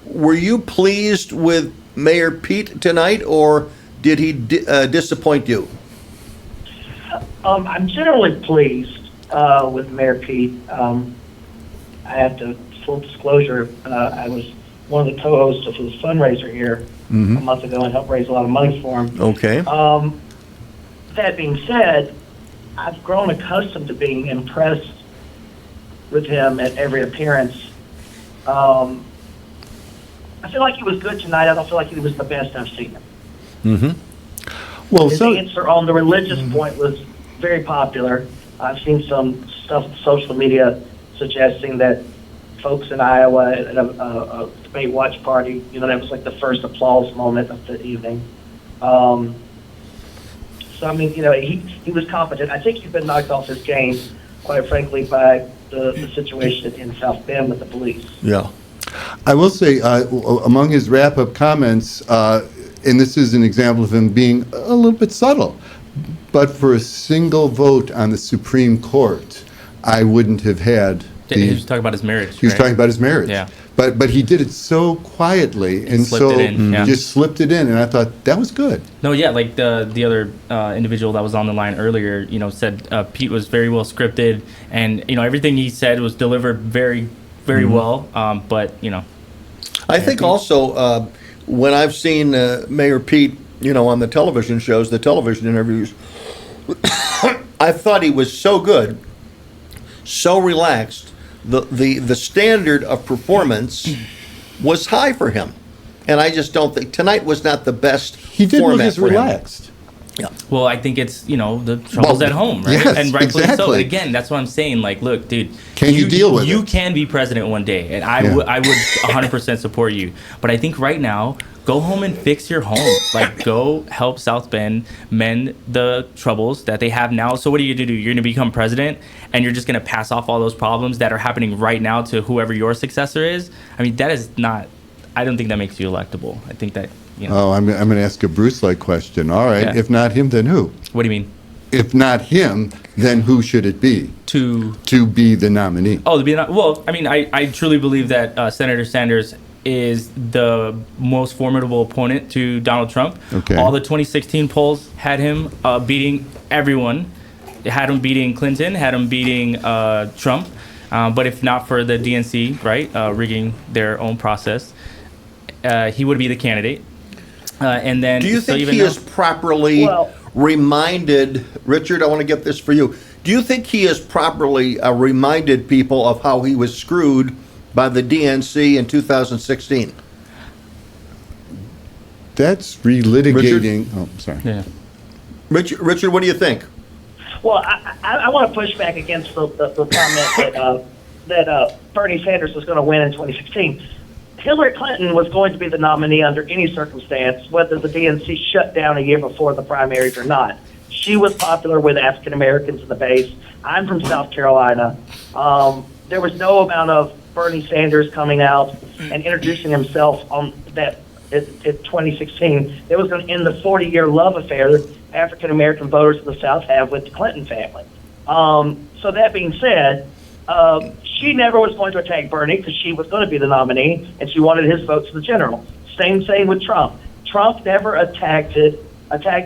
were you pleased with Mayor Pete tonight, or did he disappoint you? I'm generally pleased with Mayor Pete. I have to, full disclosure, I was one of the co-hosts of his fundraiser here a month ago and helped raise a lot of money for him. Okay. That being said, I've grown accustomed to being impressed with him at every appearance. I feel like he was good tonight. I don't feel like he was the best I've seen him. Well, His answer on the religious point was very popular. I've seen some stuff on social media suggesting that folks in Iowa at a debate watch party, that was like the first applause moment of the evening. So, I mean, he was competent. I think he's been knocked off his game, quite frankly, by the situation in South Bend with the police. Yeah. I will say, among his wrap-up comments, and this is an example of him being a little bit subtle, but for a single vote on the Supreme Court, I wouldn't have had He was talking about his marriage. He was right? talking about his marriage. Yeah. But he did it so quietly and slipped so it in, yeah. just slipped it in, and I thought that was good. No, yeah, like the other individual that was on the line earlier, said Pete was very well scripted, and everything he said was delivered very, very well. But I think also when I've seen Mayor Pete, on the television shows, the television interviews, I thought he was so good, so relaxed, the standard of performance was high for him. And I just don't think tonight was not the best He did look format as for him. relaxed. Yeah. Well, I think it's, the troubles at home, right? yes, and rightfully so. exactly. Again, that's what I'm saying. Like, look, dude. Can you deal with You it? can be president one day, and I Yeah. would 100% support you. But I think right now, go home and fix your home. Like, go help South Bend mend the troubles that they have now. So what are you going to do? You're going to become president, and you're just going to pass off all those problems that are happening right now to whoever your successor is? I mean, that is not... I don't think that makes you electable. I think that, Oh, I'm going to ask a Bruce-like question. All right, Yeah. if not him, then who? What do you mean? If not him, then who should it be to be the nominee? Oh, well, I mean, I truly believe that Senator Sanders is the most formidable opponent to Donald Trump. Okay. All the 2016 polls had him beating everyone. It had him beating Clinton, had him beating Trump. But if not for the DNC, right, rigging their own process, he would be the candidate. And then, Do you so think even he now- is properly reminded, Richard, I want to get this for you. Do you think he has properly reminded people of how he was screwed by the DNC in 2016? That's relitigating. Oh, sorry. Yeah. Richard, what do you think? Well, I want to push back against the comment that Bernie Sanders was going to win in 2016. Hillary Clinton was going to be the nominee under any circumstance, whether the DNC shut down a year before the primaries or not. She was popular with African Americans in the base. I'm from South Carolina. There was no amount of Bernie Sanders coming out and introducing himself on that in 2016. It was going to end the 40-year love affair that African American voters in the South have with the Clinton family. So that being said, she never was going to attack Bernie because she was going to be the nominee and she wanted his votes in the general. Same with Trump. Trump never attacked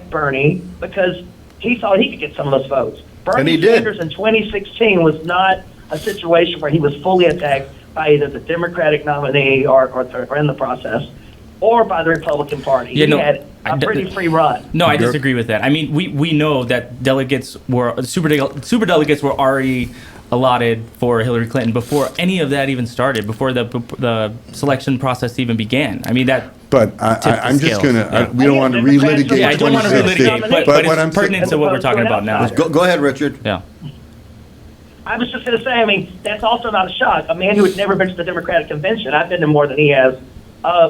Bernie because he thought he could get some of those votes. Bernie he did. Sanders in 2016 was not a situation where he was fully attacked by either the Democratic nominee or in the process, or by the Republican Party. Yeah, he no, had a pretty free run. No, I disagree with that. I mean, we know that super delegates were already allotted for Hillary Clinton before any of that even started, before the selection process even began. I mean, that. But I'm just going to, we don't want to relitigate. Yeah, I don't want to 2016, relitigate, but what I'm it's pertinent to what we're talking about now. Go ahead, Richard. Yeah. I was just going to say, I mean, that's also not a shock. A man who had never been to the Democratic convention, I've been to more than he has,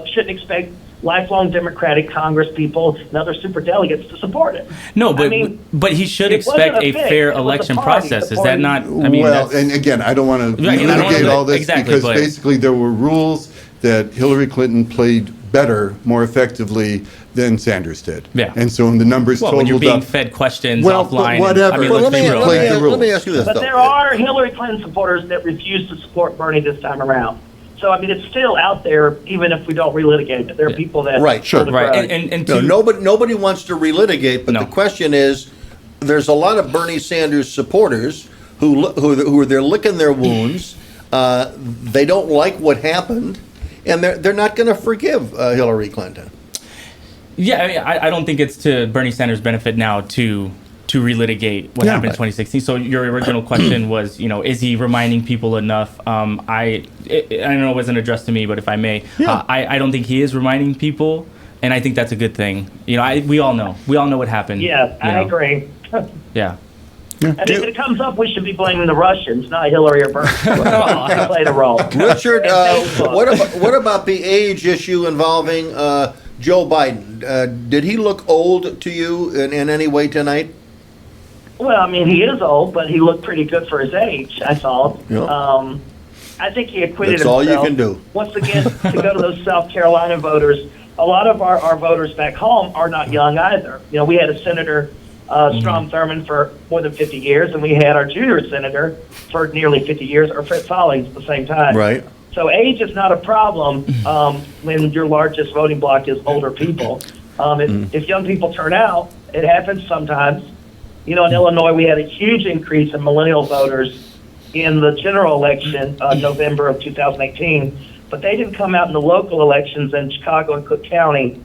shouldn't expect lifelong Democratic Congress people and other superdelegates to support it. No, but I mean, but he should it wasn't expect a fix, fair it was a election party. process. The Is that party- not? I mean, well, that's, and again, I don't want to Right, and I don't wanna relitigate do- all this exactly, because but- basically there were rules that Hillary Clinton played better, more effectively than Sanders did. Yeah. And so when the numbers well, when you're totaled being up, fed questions Well, offline. but and- whatever. I mean, Well, let's be real. play the rules. let me ask you this, But though. there are Hillary Clinton supporters that refuse to support Bernie this time around. So, I mean, it's still out there, even if we don't relitigate it. There are people that... Right, sure. hold the Right, grudge. and No, to, nobody wants to relitigate, but No. the question is, there's a lot of Bernie Sanders supporters who they're licking their wounds. They don't like what happened, and they're not going to forgive Hillary Clinton. yeah, I mean, I don't think it's to Bernie Sanders' benefit now to relitigate what Yeah, happened in but- 2016. So your original question was, is he reminding people enough? I know it wasn't addressed to me, but if I may, Yeah. I don't think he is reminding people, and I think that's a good thing. We all know what happened. Yeah, I agree. Yeah. And if it comes up, we should be blaming the Russians, not Hillary or Bernie. They played a role. Richard, And Facebook. what about the age issue involving Joe Biden? Did he look old to you in any way tonight? Well, I mean, he is old, but he looked pretty good for his age, I thought. Yeah. I think he acquitted That's all himself. you can do. Once again, to go to those South Carolina voters, a lot of our voters back home are not young either. We had a Senator, Strom Thurmond, for more than 50 years, and we had our junior senator for nearly 50 years, or Fred Follings at the same time. Right. So age is not a problem when your largest voting bloc is older people. If young people turn out, it happens sometimes. In Illinois, we had a huge increase in millennial voters in the general election November of 2018, but they didn't come out in the local elections in Chicago and Cook County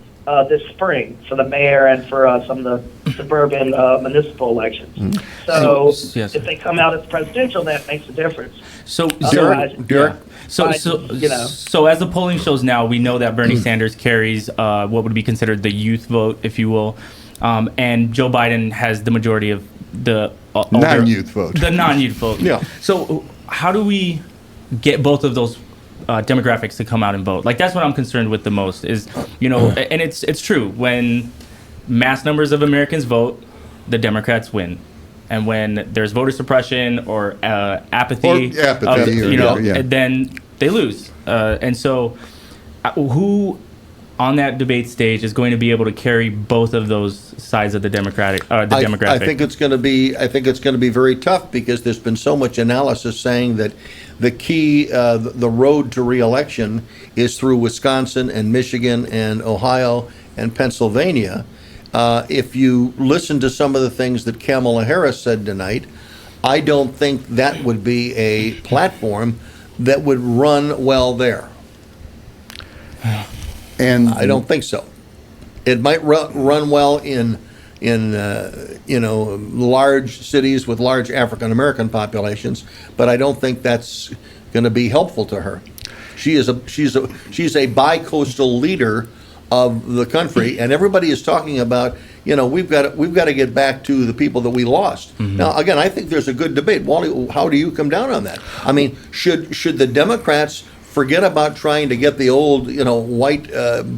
this spring for the mayor and for some of the suburban municipal elections. Yes. If they come out as presidential, that makes a difference. So, Otherwise, Derek? So as the polling shows now, we know that Bernie Sanders carries what would be considered the youth vote, if you will, and Joe Biden has the majority of the Non-youth vote. The non-youth vote. Yeah. So how do we get both of those demographics to come out and vote? Like, that's what I'm concerned with the most. Is, and it's true, when mass numbers of Americans vote, the Democrats win. And when there's voter suppression or apathy, then they lose. And so, who on that debate stage is going to be able to carry both of those sides of the democratic? Demographic? I think it's going to be. I think it's going to be very tough because there's been so much analysis saying that the key, the road to re-election, is through Wisconsin and Michigan and Ohio and Pennsylvania. If you listen to some of the things that Kamala Harris said tonight, I don't think that would be a platform that would run well there. And I don't think so. It might run well in large cities with large African American populations, but I don't think that's going to be helpful to her. She's a bi-coastal leader of the country, and everybody is talking about, we've got to get back to the people that we lost. Mm-hmm. Now, again, I think there's a good debate. Wally, how do you come down on that? I mean, should the Democrats forget about trying to get the old, white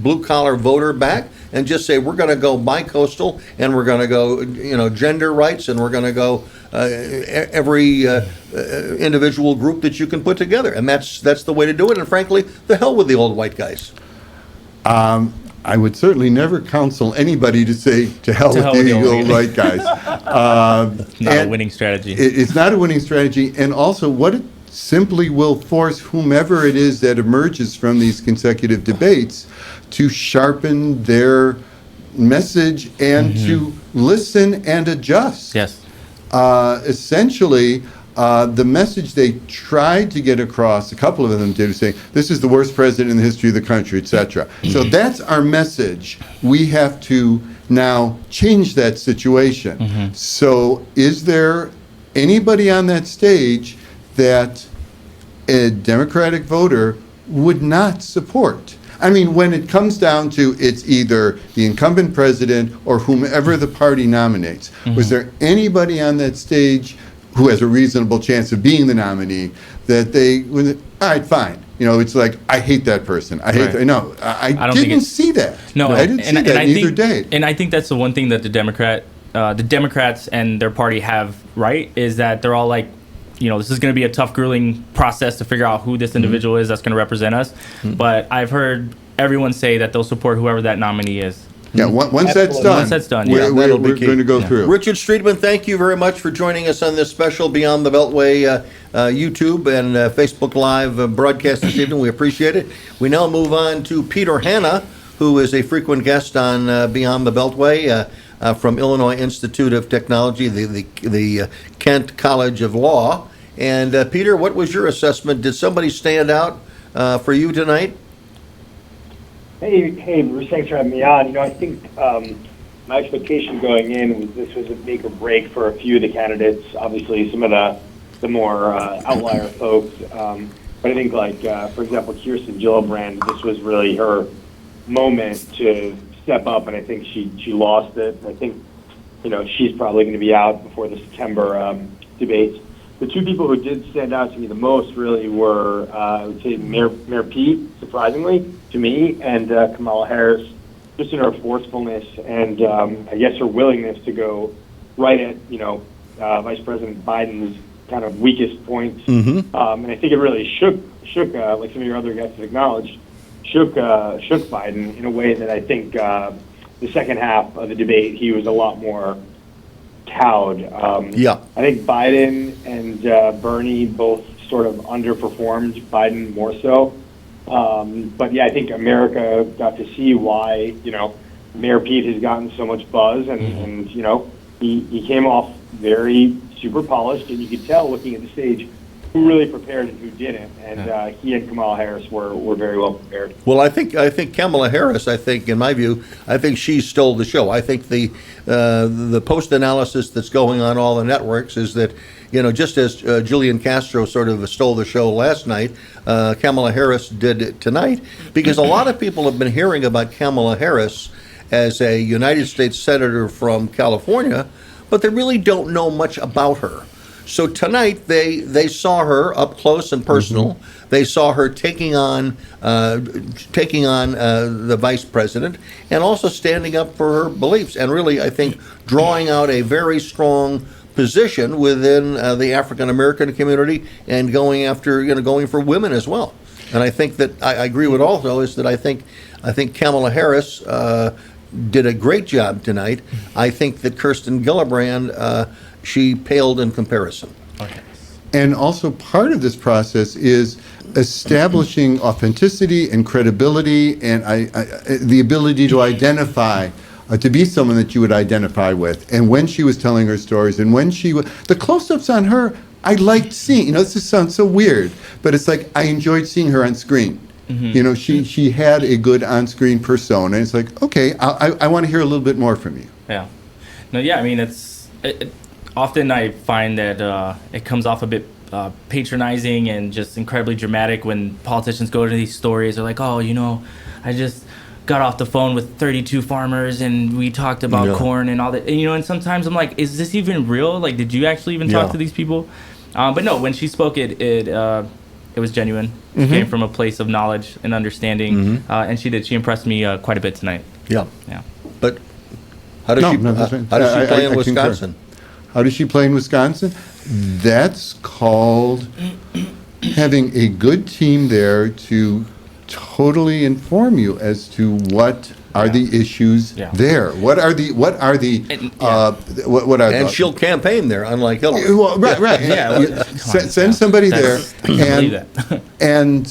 blue-collar voter back and just say, we're going to go bi-coastal and we're going to go, gender rights, and we're going to go every individual group that you can put together, and that's the way to do it. And frankly, the hell with the old white guys. I would certainly never counsel anybody to say, to hell with the old white guys. Not a winning strategy. It's not a winning strategy. And also, what it simply will force whomever it is that emerges from these consecutive debates to sharpen their message and to listen and adjust. Yes. Essentially, the message they tried to get across, a couple of them did, saying this is the worst president in the history of the country, etc. So that's our message. We have to now change that situation. So is there anybody on that stage that a Democratic voter would not support? I mean, when it comes down to it's either the incumbent president or whomever the party nominates, was there anybody on that stage who has a reasonable chance of being the nominee that they would, all right, fine. It's like, I hate that person. I hate that. No, I didn't see that. No, I didn't see that in either day. And I think that's the one thing that the Democrats and their party have, right, is that they're all like, this is going to be a tough, grueling process to figure out who this individual is that's going to represent us. But I've heard everyone say that they'll support whoever that nominee is. Yeah, once that's done, we're going to go through. Richard Streetman, thank you very much for joining us on this special Beyond the Beltway YouTube and Facebook Live broadcast this evening. We appreciate it. We now move on to Peter Hanna, who is a frequent guest on Beyond the Beltway from Illinois Institute of Technology, the Kent College of Law. And Peter, what was your assessment? Did somebody stand out for you tonight? Hey, Bruce, thanks for having me on. I think my expectation going in was this was a make or break for a few of the candidates. Obviously, some of the more outlier folks. But I think, for example, Kirsten Gillibrand, this was really her moment to step up, and I think she lost it. I think, she's probably going to be out before the September debates. The two people who did stand out to me the most really were, I would say, Mayor Pete, surprisingly, to me, and Kamala Harris, just in her forcefulness and I guess her willingness to go right at, Vice President Biden's kind of weakest points. And I think it really shook, like some of your other guests have acknowledged, shook Biden in a way that I think the second half of the debate, he was a lot more cowed. I think Biden and Bernie both sort of underperformed, Biden more so. But yeah, I think America got to see why, Mayor Pete has gotten so much buzz, and he came off very super polished, and you could tell looking at the stage who really prepared and who didn't. And he and Kamala Harris were very well prepared. Well, I think Kamala Harris. I think, in my view, I think she stole the show. I think the post analysis that's going on all the networks is that, just as Julian Castro sort of stole the show last night, Kamala Harris did it tonight, because a lot of people have been hearing about Kamala Harris as a United States Senator from California, but they really don't know much about her. So tonight they saw her up close and personal. Mm-hmm. They saw her taking on the vice president, and also standing up for her beliefs, and really, I think, drawing out a very strong position within the African American community, and going for women as well. And I think that I agree with also is that I think Kamala Harris did a great job tonight. I think that Kirsten Gillibrand, she paled in comparison. Okay. And also part of this process is establishing authenticity and credibility, and the ability to identify, to be someone that you would identify with. And when she was telling her stories, and when the close-ups on her, I liked seeing. This sounds so weird, but it's like I enjoyed seeing her on screen. Mm-hmm. She had a good on-screen persona. It's like, okay, I want to hear a little bit more from you. Yeah. No, yeah, I mean, often I find that it comes off a bit patronizing and just incredibly dramatic when politicians go into these stories. They're like, oh, I just got off the phone with 32 farmers and we talked about corn and all that. And sometimes I'm like, is this even real? Like, did you actually even talk to these people? But no, when she spoke, it was genuine. Mm-hmm. It came from a place of knowledge and understanding. Mm-hmm. And she impressed me quite a bit tonight. Yeah. But how does she play in Wisconsin? How does she play in Wisconsin? That's called having a good team there to totally inform you as to what are the issues there. What are the And she'll campaign there, unlike Hillary. Well, right. Yeah. Send somebody there, and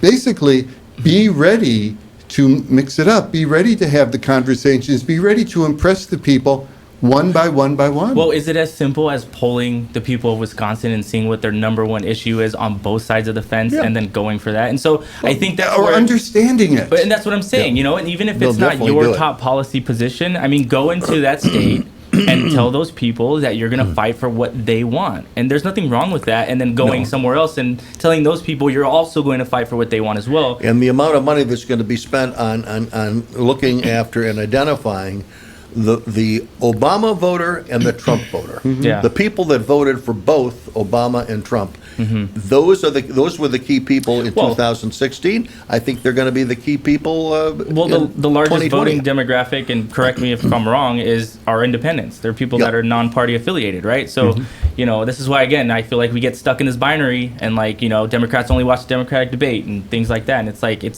basically be ready to mix it up. Be ready to have the conversations. Be ready to impress the people. One by one by one. Well, is it as simple as polling the people of Wisconsin and seeing what their number one issue is on both sides of the fence, and then going for that? And so I think that's or understanding it. And that's what I'm saying, and even if it's not your top policy position, I mean, go into that state and tell those people that you're going to fight for what they want. And there's nothing wrong with that. And then going somewhere else and telling those people you're also going to fight for what they want as well. And the amount of money that's going to be spent on looking after and identifying the Obama voter and the Trump voter, the people that voted for both Obama and Trump, those were the key people in 2016. I think they're going to be the key people. The largest voting demographic, and correct me if I'm wrong, are independents. They're people that are non-party affiliated, right? So, this is why, again, I feel like we get stuck in this binary, and Democrats only watch the Democratic debate and things like that, and it's like you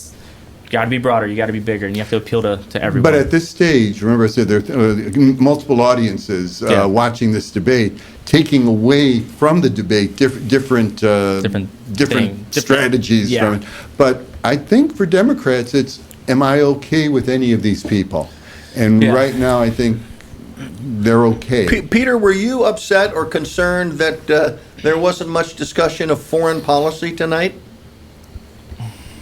got to be broader, you got to be bigger, and you have to appeal to everyone. But at this stage, remember I said there are multiple audiences watching this debate, taking away from the debate different strategies from it. But I think for Democrats, it's, am I okay with any of these people? And right now, I think they're okay. Peter, were you upset or concerned that there wasn't much discussion of foreign policy tonight?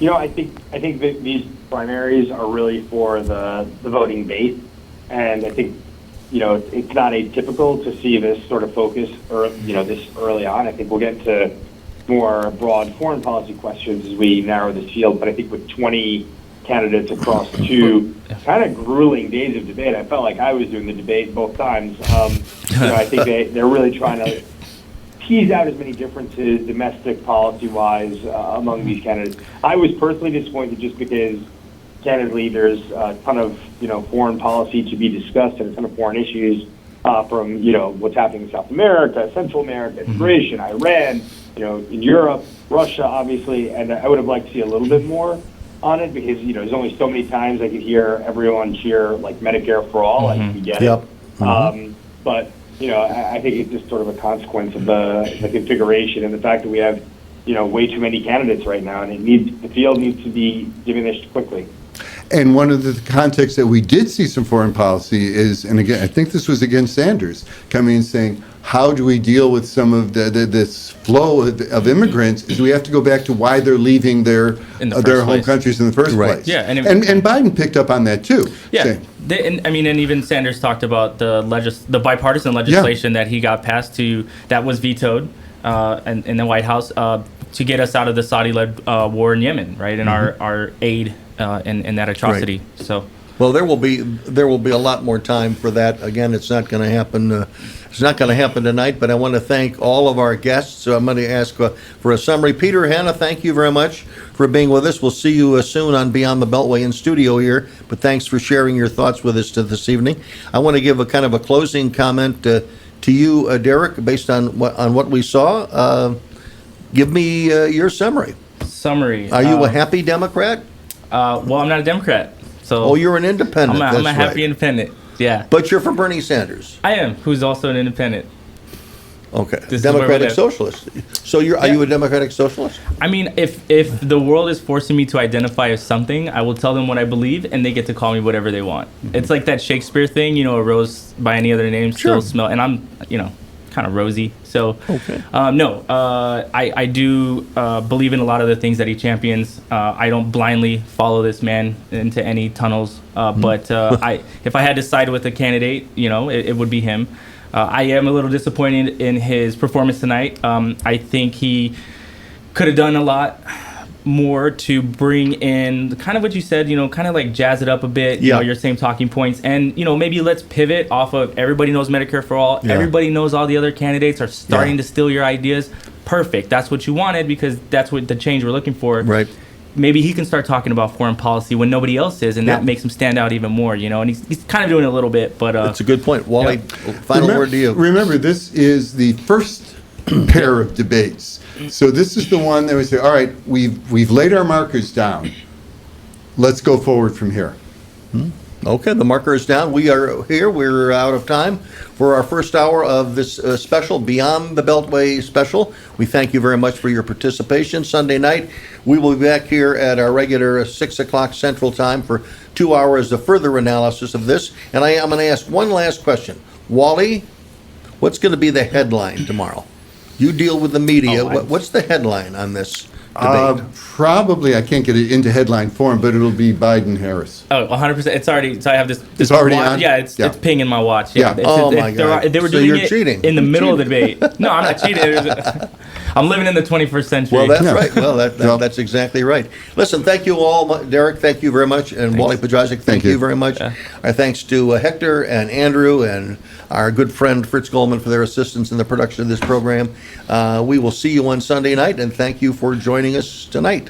I think that these primaries are really for the voting base, and I think it's not atypical to see this sort of focus this early on. I think we'll get into more broad foreign policy questions as we narrow this field, but I think with 20 candidates across two kind of grueling days of debate, I felt like I was doing the debate both times. I think they're really trying to tease out as many differences domestic policy-wise among these candidates. I was personally disappointed just because, candidly, there's a ton of foreign policy to be discussed and a ton of foreign issues from what's happening in South America, Central America, immigration, Iran, in Europe, Russia, obviously, and I would have liked to see a little bit more on it because there's only so many times I could hear everyone cheer like Medicare for all. I think we get it. But I think it's just sort of a consequence of the configuration and the fact that we have, way too many candidates right now, and the field needs to be diminished quickly. And one of the contexts that we did see some foreign policy is, and again, I think this was against Sanders, coming and saying, how do we deal with some of this flow of immigrants, is we have to go back to why they're leaving their In the their first home place. countries in the first Right. place. Yeah, and and Biden picked up on that too. Yeah, saying, and even Sanders talked about the bipartisan legislation that he got passed that was vetoed in the White House to get us out of the Saudi-led war in Yemen, right, and our aid in that atrocity. So. Well, there will be a lot more time for that. Again, it's not going to happen. It's not going to happen tonight. But I want to thank all of our guests. So I'm going to ask for a summary. Peter, Hanna, thank you very much for being with us. We'll see you soon on Beyond the Beltway in studio here. But thanks for sharing your thoughts with us this evening. I want to give a kind of a closing comment to you, Derek, based on what we saw. Give me your summary. Summary. Are you a happy Democrat? Well, I'm not a Democrat. So Oh, you're an independent. I'm a that's happy right. independent. Yeah. But you're for Bernie Sanders. I am, who's also an independent. Okay. This is where we Democratic live. Socialist. So are you a Democratic Socialist? I mean, if the world is forcing me to identify as something, I will tell them what I believe, and they get to call me whatever they want. It's like that Shakespeare thing, a rose by any other name Sure. still smell, and I'm, kind of rosy. So, Okay. no, I do believe in a lot of the things that he champions. I don't blindly follow this man into any tunnels, but if I had to side with a candidate, it would be him. I am a little disappointed in his performance tonight. I think he could have done a lot more to bring in kind of what you said, kind of like jazz it up a bit, Yeah. your same talking points. And, maybe let's pivot off of everybody knows Medicare for all. Yeah. Everybody knows all the other candidates are starting Yeah. to steal your ideas. Perfect. That's what you wanted because that's what the change we're looking for. Right. Maybe he can start talking about foreign policy when nobody else is, and Yeah. that makes him stand out even more, and he's kind of doing it a little bit, but That's a good point. Wally, final Remember- word to you. Remember, this is the first pair of debates. So this is the one that we say, all right, we've laid our markers down. Let's go forward from here. Okay, the marker is down. We are here. We're out of time for our first hour of this special, Beyond the Beltway special. We thank you very much for your participation. Sunday night, we will be back here at our regular 6 o'clock Central Time for 2 hours of further analysis of this. And I'm going to ask one last question. Wally, what's going to be the headline tomorrow? You deal with the media. What's the headline on this debate? Probably, I can't get it into headline form, but it'll be Biden-Harris. Oh, 100%. It's already. So I have this. It's already watch. on? Yeah, it's Yeah. pinging my watch. Yeah. It's- Oh, it's- my they God. were So doing you're it cheating. in the middle of the debate. No, I'm not cheating. I'm living in the 21st century. Well, that's Yeah. right. Well, Yeah. that's exactly right. Listen, thank you all. Derek, thank you very much. And Wally Pedrazik, thank you you. very much. Our thanks to Hector and Andrew and our good friend Fritz Goldman for their assistance in the production of this program. We will see you on Sunday night, and thank you for joining us tonight.